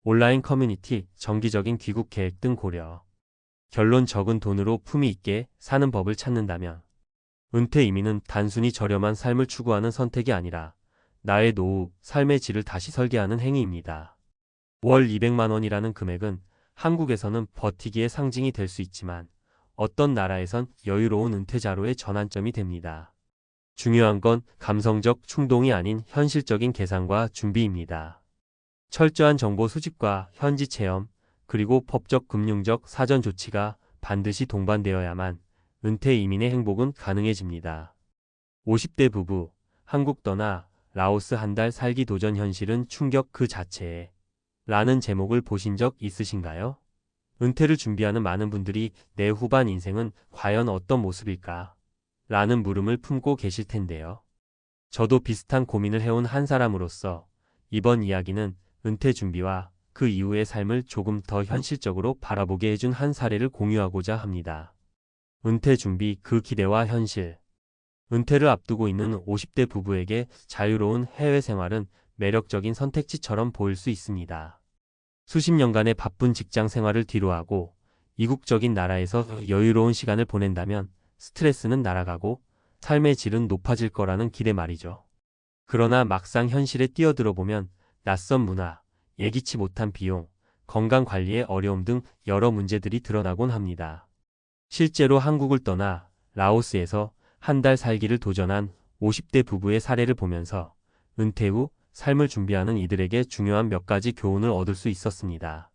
온라인 커뮤니티, 정기적인 귀국 계획 등 고려. 결론 적은 돈으로 품위 있게 사는 법을 찾는다면 은퇴 이민은 단순히 저렴한 삶을 추구하는 선택이 아니라 나의 노후, 삶의 질을 다시 설계하는 행위입니다. 월 200만 원이라는 금액은 한국에서는 버티기의 상징이 될 수 있지만 어떤 나라에선 여유로운 은퇴자로의 전환점이 됩니다. 중요한 건 감성적 충동이 아닌 현실적인 계산과 준비입니다. 철저한 정보 수집과 현지 체험, 그리고 법적 금융적 사전 조치가 반드시 동반되어야만 은퇴 이민의 행복은 가능해집니다. 50대 부부, 한국 떠나 라오스 한 달 살기 도전 현실은 충격 그 자체에 라는 제목을 보신 적 있으신가요? 은퇴를 준비하는 많은 분들이 내 후반 인생은 과연 어떤 모습일까? 라는 물음을 품고 계실 텐데요. 저도 비슷한 고민을 해온 한 사람으로서 이번 이야기는 은퇴 준비와 그 이후의 삶을 조금 더 현실적으로 바라보게 해준 한 사례를 공유하고자 합니다. 은퇴 준비 그 기대와 현실. 은퇴를 앞두고 있는 50대 부부에게 자유로운 해외 생활은 매력적인 선택지처럼 보일 수 있습니다. 수십 년간의 바쁜 직장 생활을 뒤로하고 이국적인 나라에서 여유로운 시간을 보낸다면 스트레스는 날아가고 삶의 질은 높아질 거라는 기대 말이죠. 그러나 막상 현실에 뛰어들어 보면 낯선 문화, 예기치 못한 비용, 건강 관리의 어려움 등 여러 문제들이 드러나곤 합니다. 실제로 한국을 떠나 라오스에서 한 달 살기를 도전한 50대 부부의 사례를 보면서 은퇴 후 삶을 준비하는 이들에게 중요한 몇 가지 교훈을 얻을 수 있었습니다.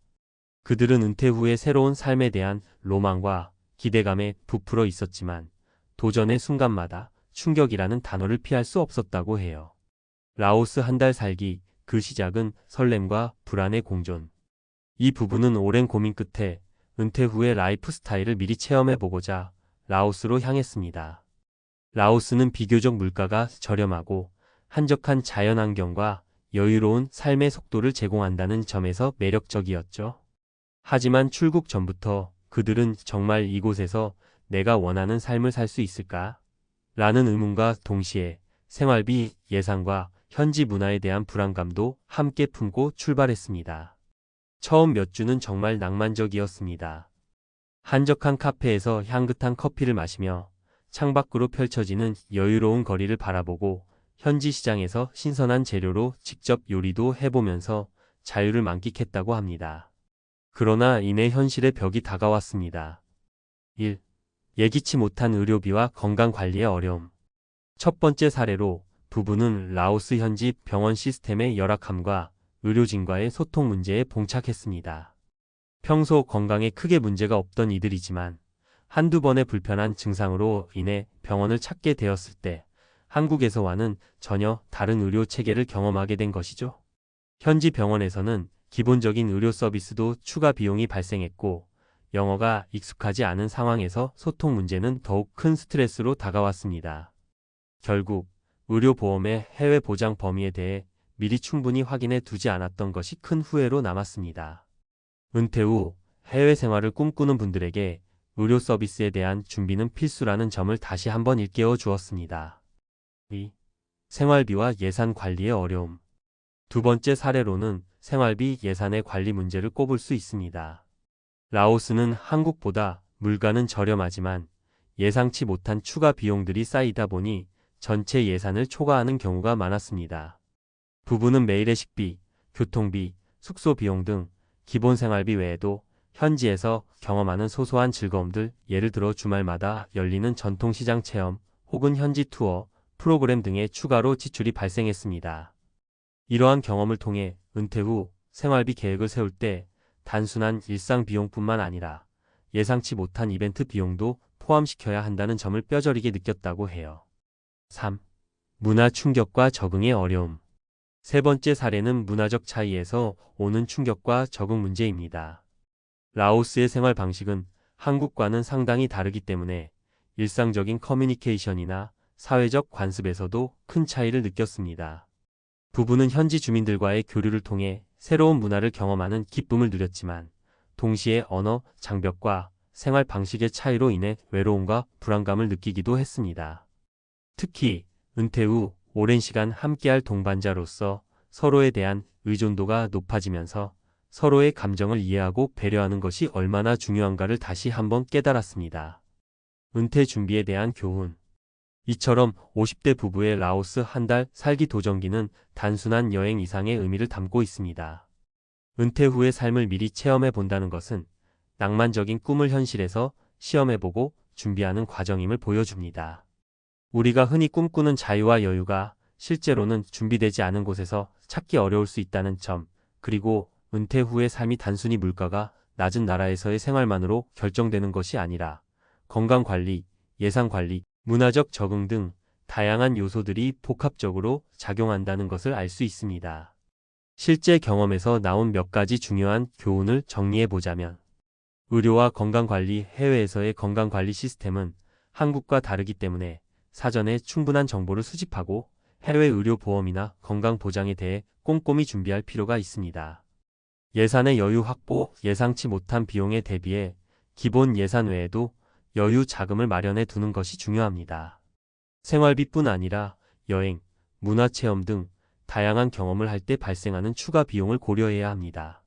그들은 은퇴 후의 새로운 삶에 대한 로망과 기대감에 부풀어 있었지만 도전의 순간마다 충격이라는 단어를 피할 수 없었다고 해요. 라오스 한 달 살기, 그 시작은 설렘과 불안의 공존. 이 부부는 오랜 고민 끝에 은퇴 후의 라이프 스타일을 미리 체험해보고자 라오스로 향했습니다. 라오스는 비교적 물가가 저렴하고 한적한 자연환경과 여유로운 삶의 속도를 제공한다는 점에서 매력적이었죠. 하지만 출국 전부터 그들은 정말 이곳에서 내가 원하는 삶을 살 수 있을까? 라는 의문과 동시에 생활비 예산과 현지 문화에 대한 불안감도 함께 품고 출발했습니다. 처음 몇 주는 정말 낭만적이었습니다. 한적한 카페에서 향긋한 커피를 마시며 창밖으로 펼쳐지는 여유로운 거리를 바라보고 현지 시장에서 신선한 재료로 직접 요리도 해보면서 자유를 만끽했다고 합니다. 그러나 이내 현실의 벽이 다가왔습니다. 1. 예기치 못한 의료비와 건강관리의 어려움. 첫 번째 사례로 부부는 라오스 현지 병원 시스템의 열악함과 의료진과의 소통 문제에 봉착했습니다. 평소 건강에 크게 문제가 없던 이들이지만 한두 번의 불편한 증상으로 인해 병원을 찾게 되었을 때 한국에서와는 전혀 다른 의료 체계를 경험하게 된 것이죠. 현지 병원에서는 기본적인 의료 서비스도 추가 비용이 발생했고 영어가 익숙하지 않은 상황에서 소통 문제는 더욱 큰 스트레스로 다가왔습니다. 결국 의료보험의 해외 보장 범위에 대해 미리 충분히 확인해 두지 않았던 것이 큰 후회로 남았습니다. 은퇴 후 해외 생활을 꿈꾸는 분들에게 의료 서비스에 대한 준비는 필수라는 점을 다시 한번 일깨워 주었습니다. 2. 생활비와 예산 관리의 어려움. 두 번째 사례로는 생활비 예산의 관리 문제를 꼽을 수 있습니다. 라오스는 한국보다 물가는 저렴하지만 예상치 못한 추가 비용들이 쌓이다 보니 전체 예산을 초과하는 경우가 많았습니다. 부부는 매일의 식비, 교통비, 숙소 비용 등 기본 생활비 외에도 현지에서 경험하는 소소한 즐거움들, 예를 들어 주말마다 열리는 전통시장 체험 혹은 현지 투어, 프로그램 등의 추가로 지출이 발생했습니다. 이러한 경험을 통해 은퇴 후 생활비 계획을 세울 때 단순한 일상 비용뿐만 아니라 예상치 못한 이벤트 비용도 포함시켜야 한다는 점을 뼈저리게 느꼈다고 해요. 3. 문화 충격과 적응의 어려움. 세 번째 사례는 문화적 차이에서 오는 충격과 적응 문제입니다. 라오스의 생활 방식은 한국과는 상당히 다르기 때문에 일상적인 커뮤니케이션이나 사회적 관습에서도 큰 차이를 느꼈습니다. 부부는 현지 주민들과의 교류를 통해 새로운 문화를 경험하는 기쁨을 누렸지만 동시에 언어, 장벽과 생활 방식의 차이로 인해 외로움과 불안감을 느끼기도 했습니다. 특히 은퇴 후 오랜 시간 함께할 동반자로서 서로에 대한 의존도가 높아지면서 서로의 감정을 이해하고 배려하는 것이 얼마나 중요한가를 다시 한번 깨달았습니다. 은퇴 준비에 대한 교훈. 이처럼 50대 부부의 라오스 한 달 살기 도전기는 단순한 여행 이상의 의미를 담고 있습니다. 은퇴 후의 삶을 미리 체험해 본다는 것은 낭만적인 꿈을 현실에서 시험해보고 준비하는 과정임을 보여줍니다. 우리가 흔히 꿈꾸는 자유와 여유가 실제로는 준비되지 않은 곳에서 찾기 어려울 수 있다는 점, 그리고 은퇴 후의 삶이 단순히 물가가 낮은 나라에서의 생활만으로 결정되는 것이 아니라 건강관리, 예산관리, 문화적 적응 등 다양한 요소들이 복합적으로 작용한다는 것을 알 수 있습니다. 실제 경험에서 나온 몇 가지 중요한 교훈을 정리해 보자면, 의료와 건강관리, 해외에서의 건강관리 시스템은 한국과 다르기 때문에 사전에 충분한 정보를 수집하고 해외 의료보험이나 건강보장에 대해 꼼꼼히 준비할 필요가 있습니다. 예산의 여유 확보, 예상치 못한 비용에 대비해 기본 예산 외에도 여유 자금을 마련해 두는 것이 중요합니다. 생활비뿐 아니라 여행, 문화체험 등 다양한 경험을 할 때 발생하는 추가 비용을 고려해야 합니다.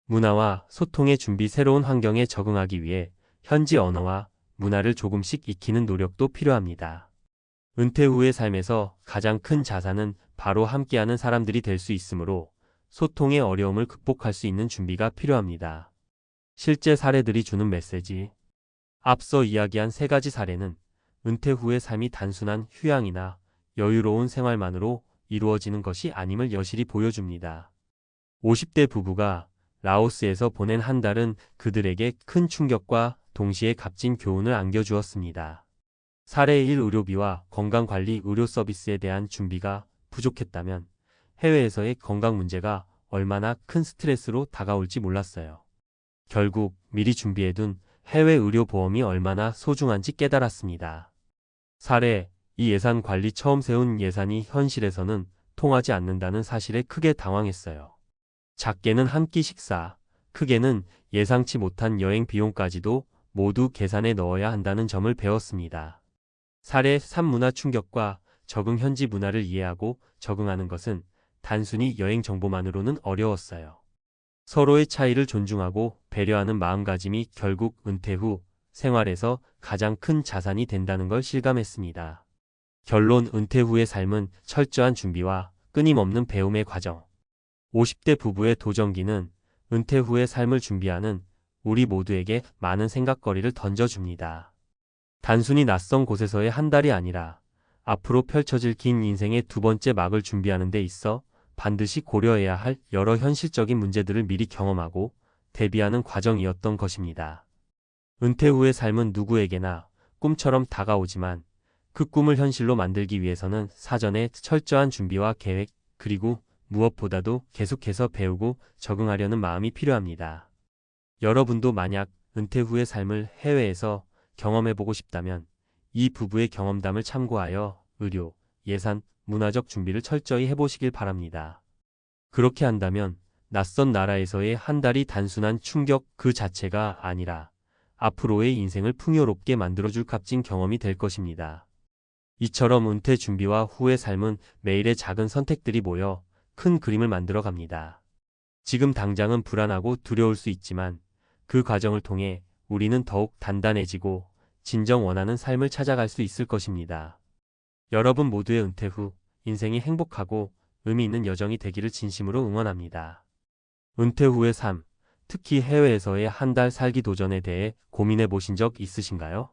문화와 소통의 준비, 새로운 환경에 적응하기 위해 현지 언어와 문화를 조금씩 익히는 노력도 필요합니다. 은퇴 후의 삶에서 가장 큰 자산은 바로 함께하는 사람들이 될 수 있으므로 소통의 어려움을 극복할 수 있는 준비가 필요합니다. 실제 사례들이 주는 메시지. 앞서 이야기한 세 가지 사례는 은퇴 후의 삶이 단순한 휴양이나 여유로운 생활만으로 이루어지는 것이 아님을 여실히 보여줍니다. 50대 부부가 라오스에서 보낸 한 달은 그들에게 큰 충격과 동시에 값진 교훈을 안겨주었습니다. 사례 1. 의료비와 건강관리 의료 서비스에 대한 준비가 부족했다면 해외에서의 건강 문제가 얼마나 큰 스트레스로 다가올지 몰랐어요. 결국 미리 준비해둔 해외 의료보험이 얼마나 소중한지 깨달았습니다. 사례 2. 예산 관리. 처음 세운 예산이 현실에서는 통하지 않는다는 사실에 크게 당황했어요. 작게는 한 끼 식사, 크게는 예상치 못한 여행 비용까지도 모두 계산에 넣어야 한다는 점을 배웠습니다. 사례 3. 문화 충격과 적응. 현지 문화를 이해하고 적응하는 것은 단순히 여행 정보만으로는 어려웠어요. 서로의 차이를 존중하고 배려하는 마음가짐이 결국 은퇴 후 생활에서 가장 큰 자산이 된다는 걸 실감했습니다. 결론. 은퇴 후의 삶은 철저한 준비와 끊임없는 배움의 과정. 50대 부부의 도전기는 은퇴 후의 삶을 준비하는 우리 모두에게 많은 생각거리를 던져줍니다. 단순히 낯선 곳에서의 한 달이 아니라 앞으로 펼쳐질 긴 인생의 두 번째 막을 준비하는 데 있어 반드시 고려해야 할 여러 현실적인 문제들을 미리 경험하고 대비하는 과정이었던 것입니다. 은퇴 후의 삶은 누구에게나 꿈처럼 다가오지만 그 꿈을 현실로 만들기 위해서는 사전에 철저한 준비와 계획, 그리고 무엇보다도 계속해서 배우고 적응하려는 마음이 필요합니다. 여러분도 만약 은퇴 후의 삶을 해외에서 경험해보고 싶다면 이 부부의 경험담을 참고하여 의료, 예산, 문화적 준비를 철저히 해보시길 바랍니다. 그렇게 한다면 낯선 나라에서의 한 달이 단순한 충격 그 자체가 아니라 앞으로의 인생을 풍요롭게 만들어줄 값진 경험이 될 것입니다. 이처럼 은퇴 준비와 후의 삶은 매일의 작은 선택들이 모여 큰 그림을 만들어 갑니다. 지금 당장은 불안하고 두려울 수 있지만 그 과정을 통해 우리는 더욱 단단해지고 진정 원하는 삶을 찾아갈 수 있을 것입니다. 여러분 모두의 은퇴 후 인생이 행복하고 의미 있는 여정이 되기를 진심으로 응원합니다. 은퇴 후의 삶, 특히 해외에서의 한 달 살기 도전에 대해 고민해 보신 적 있으신가요?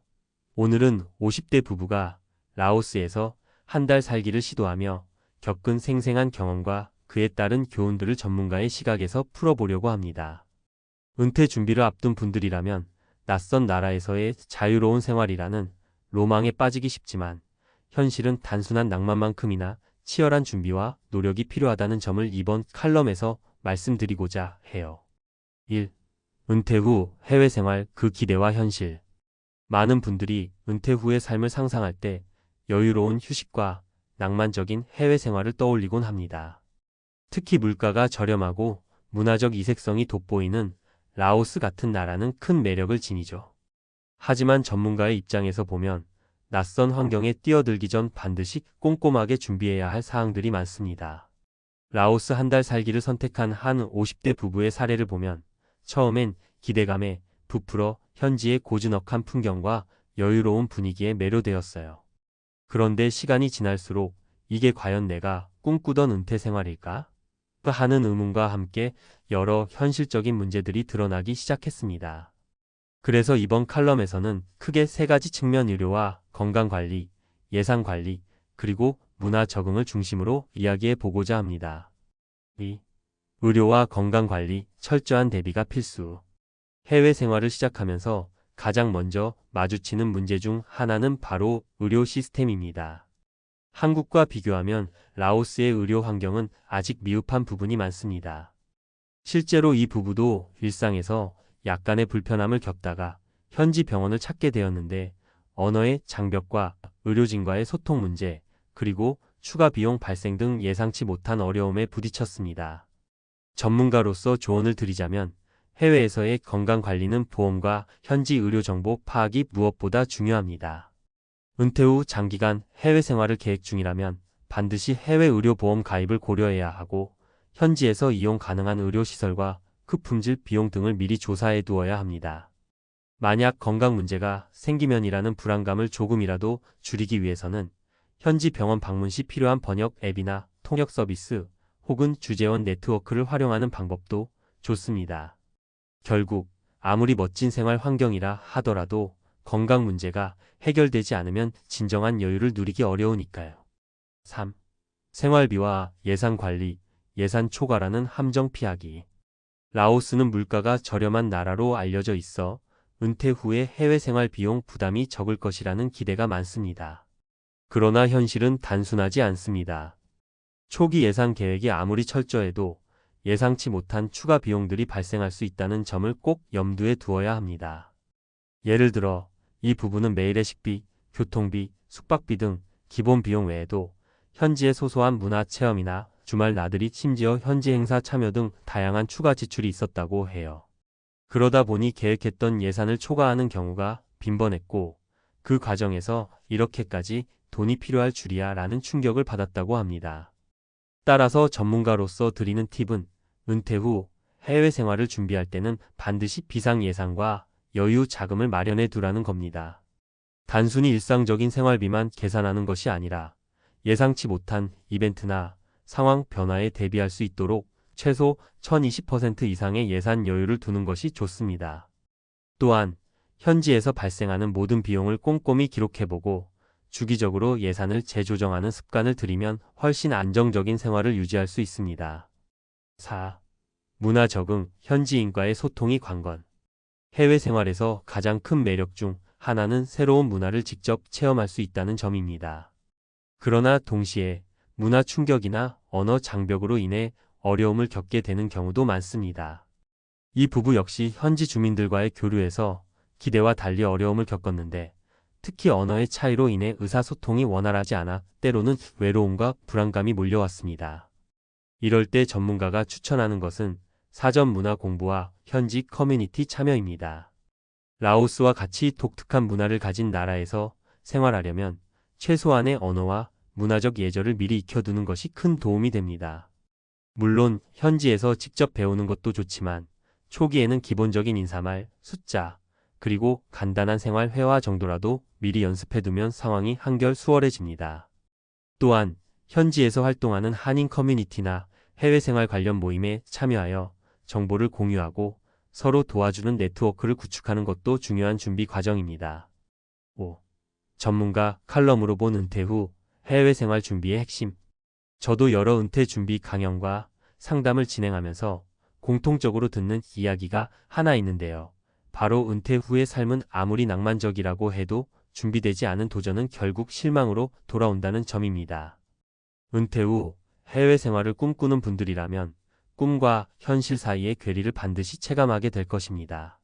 오늘은 50대 부부가 라오스에서 한 달 살기를 시도하며 겪은 생생한 경험과 그에 따른 교훈들을 전문가의 시각에서 풀어보려고 합니다. 은퇴 준비를 앞둔 분들이라면 낯선 나라에서의 자유로운 생활이라는 로망에 빠지기 쉽지만 현실은 단순한 낭만만큼이나 치열한 준비와 노력이 필요하다는 점을 이번 칼럼에서 말씀드리고자 해요. 1. 은퇴 후 해외 생활, 그 기대와 현실. 많은 분들이 은퇴 후의 삶을 상상할 때 여유로운 휴식과 낭만적인 해외 생활을 떠올리곤 합니다. 특히 물가가 저렴하고 문화적 이색성이 돋보이는 라오스 같은 나라는 큰 매력을 지니죠. 하지만 전문가의 입장에서 보면 낯선 환경에 뛰어들기 전 반드시 꼼꼼하게 준비해야 할 사항들이 많습니다. 라오스 한 달 살기를 선택한 한 50대 부부의 사례를 보면 처음엔 기대감에 부풀어 현지의 고즈넉한 풍경과 여유로운 분위기에 매료되었어요. 그런데 시간이 지날수록 이게 과연 내가 꿈꾸던 은퇴 생활일까? 하는 의문과 함께 여러 현실적인 문제들이 드러나기 시작했습니다. 그래서 이번 칼럼에서는 크게 세 가지 측면, 의료와 건강관리, 예산관리, 그리고 문화 적응을 중심으로 이야기해 보고자 합니다. 2. 의료와 건강관리, 철저한 대비가 필수. 해외 생활을 시작하면서 가장 먼저 마주치는 문제 중 하나는 바로 의료 시스템입니다. 한국과 비교하면 라오스의 의료 환경은 아직 미흡한 부분이 많습니다. 실제로 이 부부도 일상에서 약간의 불편함을 겪다가 현지 병원을 찾게 되었는데 언어의 장벽과 의료진과의 소통 문제, 그리고 추가 비용 발생 등 예상치 못한 어려움에 부딪혔습니다. 전문가로서 조언을 드리자면 해외에서의 건강관리는 보험과 현지 의료 정보 파악이 무엇보다 중요합니다. 은퇴 후 장기간 해외 생활을 계획 중이라면 반드시 해외 의료보험 가입을 고려해야 하고 현지에서 이용 가능한 의료시설과 그 품질 비용 등을 미리 조사해 두어야 합니다. 만약 건강 문제가 생기면이라는 불안감을 조금이라도 줄이기 위해서는 현지 병원 방문 시 필요한 번역 앱이나 통역 서비스 혹은 주재원 네트워크를 활용하는 방법도 좋습니다. 결국 아무리 멋진 생활 환경이라 하더라도 건강 문제가 해결되지 않으면 진정한 여유를 누리기 어려우니까요. 3. 생활비와 예산 관리, 예산 초과라는 함정 피하기. 라오스는 물가가 저렴한 나라로 알려져 있어 은퇴 후에 해외 생활 비용 부담이 적을 것이라는 기대가 많습니다. 그러나 현실은 단순하지 않습니다. 초기 예산 계획이 아무리 철저해도 예상치 못한 추가 비용들이 발생할 수 있다는 점을 꼭 염두에 두어야 합니다. 예를 들어 이 부부는 매일의 식비, 교통비, 숙박비 등 기본 비용 외에도 현지의 소소한 문화 체험이나 주말 나들이 심지어 현지 행사 참여 등 다양한 추가 지출이 있었다고 해요. 그러다 보니 계획했던 예산을 초과하는 경우가 빈번했고 그 과정에서 이렇게까지 돈이 필요할 줄이야 라는 충격을 받았다고 합니다. 따라서 전문가로서 드리는 팁은 은퇴 후 해외 생활을 준비할 때는 반드시 비상 예산과 여유 자금을 마련해 두라는 겁니다. 단순히 일상적인 생활비만 계산하는 것이 아니라 예상치 못한 이벤트나 상황 변화에 대비할 수 있도록 최소 1020% 이상의 예산 여유를 두는 것이 좋습니다. 또한 현지에서 발생하는 모든 비용을 꼼꼼히 기록해보고 주기적으로 예산을 재조정하는 습관을 들이면 훨씬 안정적인 생활을 유지할 수 있습니다. 4. 문화 적응, 현지인과의 소통이 관건. 해외 생활에서 가장 큰 매력 중 하나는 새로운 문화를 직접 체험할 수 있다는 점입니다. 그러나 동시에 문화 충격이나 언어 장벽으로 인해 어려움을 겪게 되는 경우도 많습니다. 이 부부 역시 현지 주민들과의 교류에서 기대와 달리 어려움을 겪었는데 특히 언어의 차이로 인해 의사소통이 원활하지 않아 때로는 외로움과 불안감이 몰려왔습니다. 이럴 때 전문가가 추천하는 것은 사전 문화 공부와 현지 커뮤니티 참여입니다. 라오스와 같이 독특한 문화를 가진 나라에서 생활하려면 최소한의 언어와 문화적 예절을 미리 익혀두는 것이 큰 도움이 됩니다. 물론 현지에서 직접 배우는 것도 좋지만 초기에는 기본적인 인사말, 숫자, 그리고 간단한 생활 회화 정도라도 미리 연습해두면 상황이 한결 수월해집니다. 또한 현지에서 활동하는 한인 커뮤니티나 해외 생활 관련 모임에 참여하여 정보를 공유하고 서로 도와주는 네트워크를 구축하는 것도 중요한 준비 과정입니다. 5. 전문가 칼럼으로 본 은퇴 후 해외 생활 준비의 핵심. 저도 여러 은퇴 준비 강연과 상담을 진행하면서 공통적으로 듣는 이야기가 하나 있는데요. 바로 은퇴 후의 삶은 아무리 낭만적이라고 해도 준비되지 않은 도전은 결국 실망으로 돌아온다는 점입니다. 은퇴 후 해외 생활을 꿈꾸는 분들이라면 꿈과 현실 사이의 괴리를 반드시 체감하게 될 것입니다.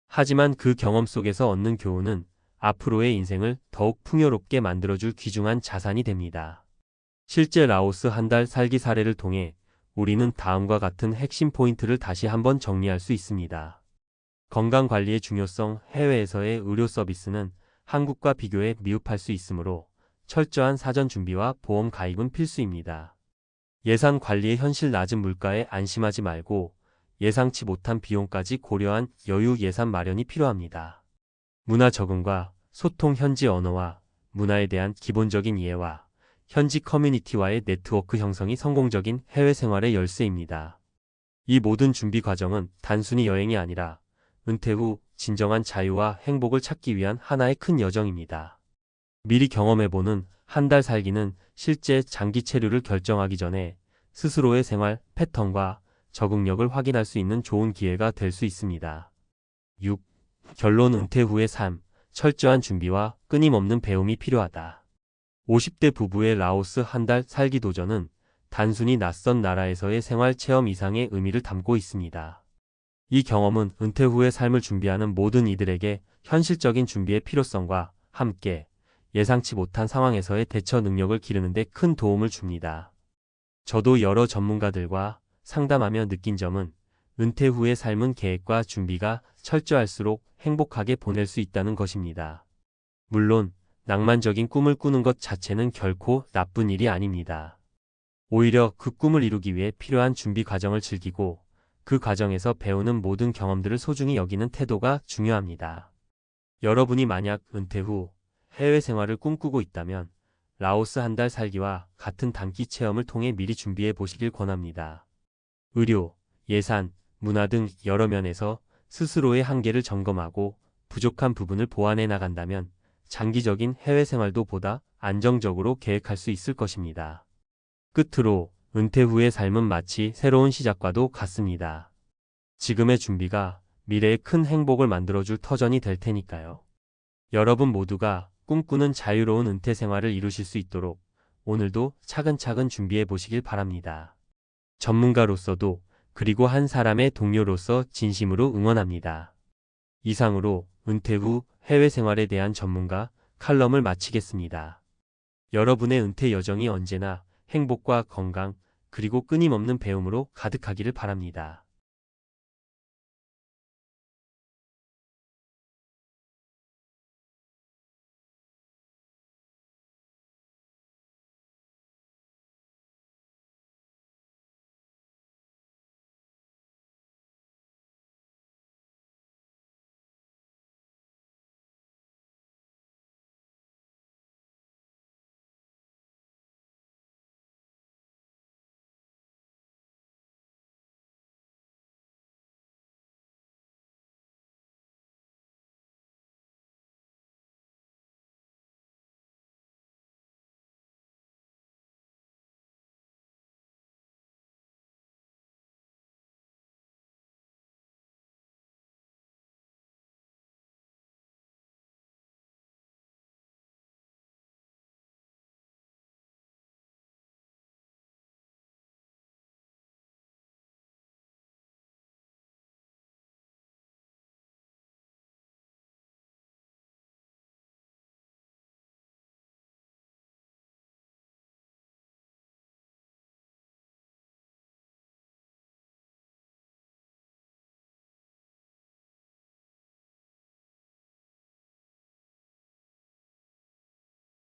하지만 그 경험 속에서 얻는 교훈은 앞으로의 인생을 더욱 풍요롭게 만들어줄 귀중한 자산이 됩니다. 실제 라오스 한 달 살기 사례를 통해 우리는 다음과 같은 핵심 포인트를 다시 한번 정리할 수 있습니다. 건강관리의 중요성. 해외에서의 의료 서비스는 한국과 비교해 미흡할 수 있으므로 철저한 사전 준비와 보험 가입은 필수입니다. 예산 관리의 현실. 낮은 물가에 안심하지 말고 예상치 못한 비용까지 고려한 여유 예산 마련이 필요합니다. 문화 적응과 소통. 현지 언어와 문화에 대한 기본적인 이해와 현지 커뮤니티와의 네트워크 형성이 성공적인 해외 생활의 열쇠입니다. 이 모든 준비 과정은 단순히 여행이 아니라 은퇴 후 진정한 자유와 행복을 찾기 위한 하나의 큰 여정입니다. 미리 경험해보는 한 달 살기는 실제 장기 체류를 결정하기 전에 스스로의 생활 패턴과 적응력을 확인할 수 있는 좋은 기회가 될 수 있습니다. 6. 결론. 은퇴 후의 삶. 철저한 준비와 끊임없는 배움이 필요하다. 50대 부부의 라오스 한 달 살기 도전은 단순히 낯선 나라에서의 생활 체험 이상의 의미를 담고 있습니다. 이 경험은 은퇴 후의 삶을 준비하는 모든 이들에게 현실적인 준비의 필요성과 함께 예상치 못한 상황에서의 대처 능력을 기르는 데 큰 도움을 줍니다. 저도 여러 전문가들과 상담하며 느낀 점은 은퇴 후의 삶은 계획과 준비가 철저할수록 행복하게 보낼 수 있다는 것입니다. 물론 낭만적인 꿈을 꾸는 것 자체는 결코 나쁜 일이 아닙니다. 오히려 그 꿈을 이루기 위해 필요한 준비 과정을 즐기고 그 과정에서 배우는 모든 경험들을 소중히 여기는 태도가 중요합니다. 여러분이 만약 은퇴 후 해외 생활을 꿈꾸고 있다면 라오스 한 달 살기와 같은 단기 체험을 통해 미리 준비해 보시길 권합니다. 의료, 예산, 문화 등 여러 면에서 스스로의 한계를 점검하고 부족한 부분을 보완해 나간다면 장기적인 해외 생활도 보다 안정적으로 계획할 수 있을 것입니다. 끝으로 은퇴 후의 삶은 마치 새로운 시작과도 같습니다. 지금의 준비가 미래의 큰 행복을 만들어줄 터전이 될 테니까요. 여러분 모두가 꿈꾸는 자유로운 은퇴 생활을 이루실 수 있도록 오늘도 차근차근 준비해 보시길 바랍니다. 전문가로서도 그리고 한 사람의 동료로서 진심으로 응원합니다. 이상으로 은퇴 후 해외 생활에 대한 전문가 칼럼을 마치겠습니다. 여러분의 은퇴 여정이 언제나 행복과 건강, 그리고 끊임없는 배움으로 가득하기를 바랍니다.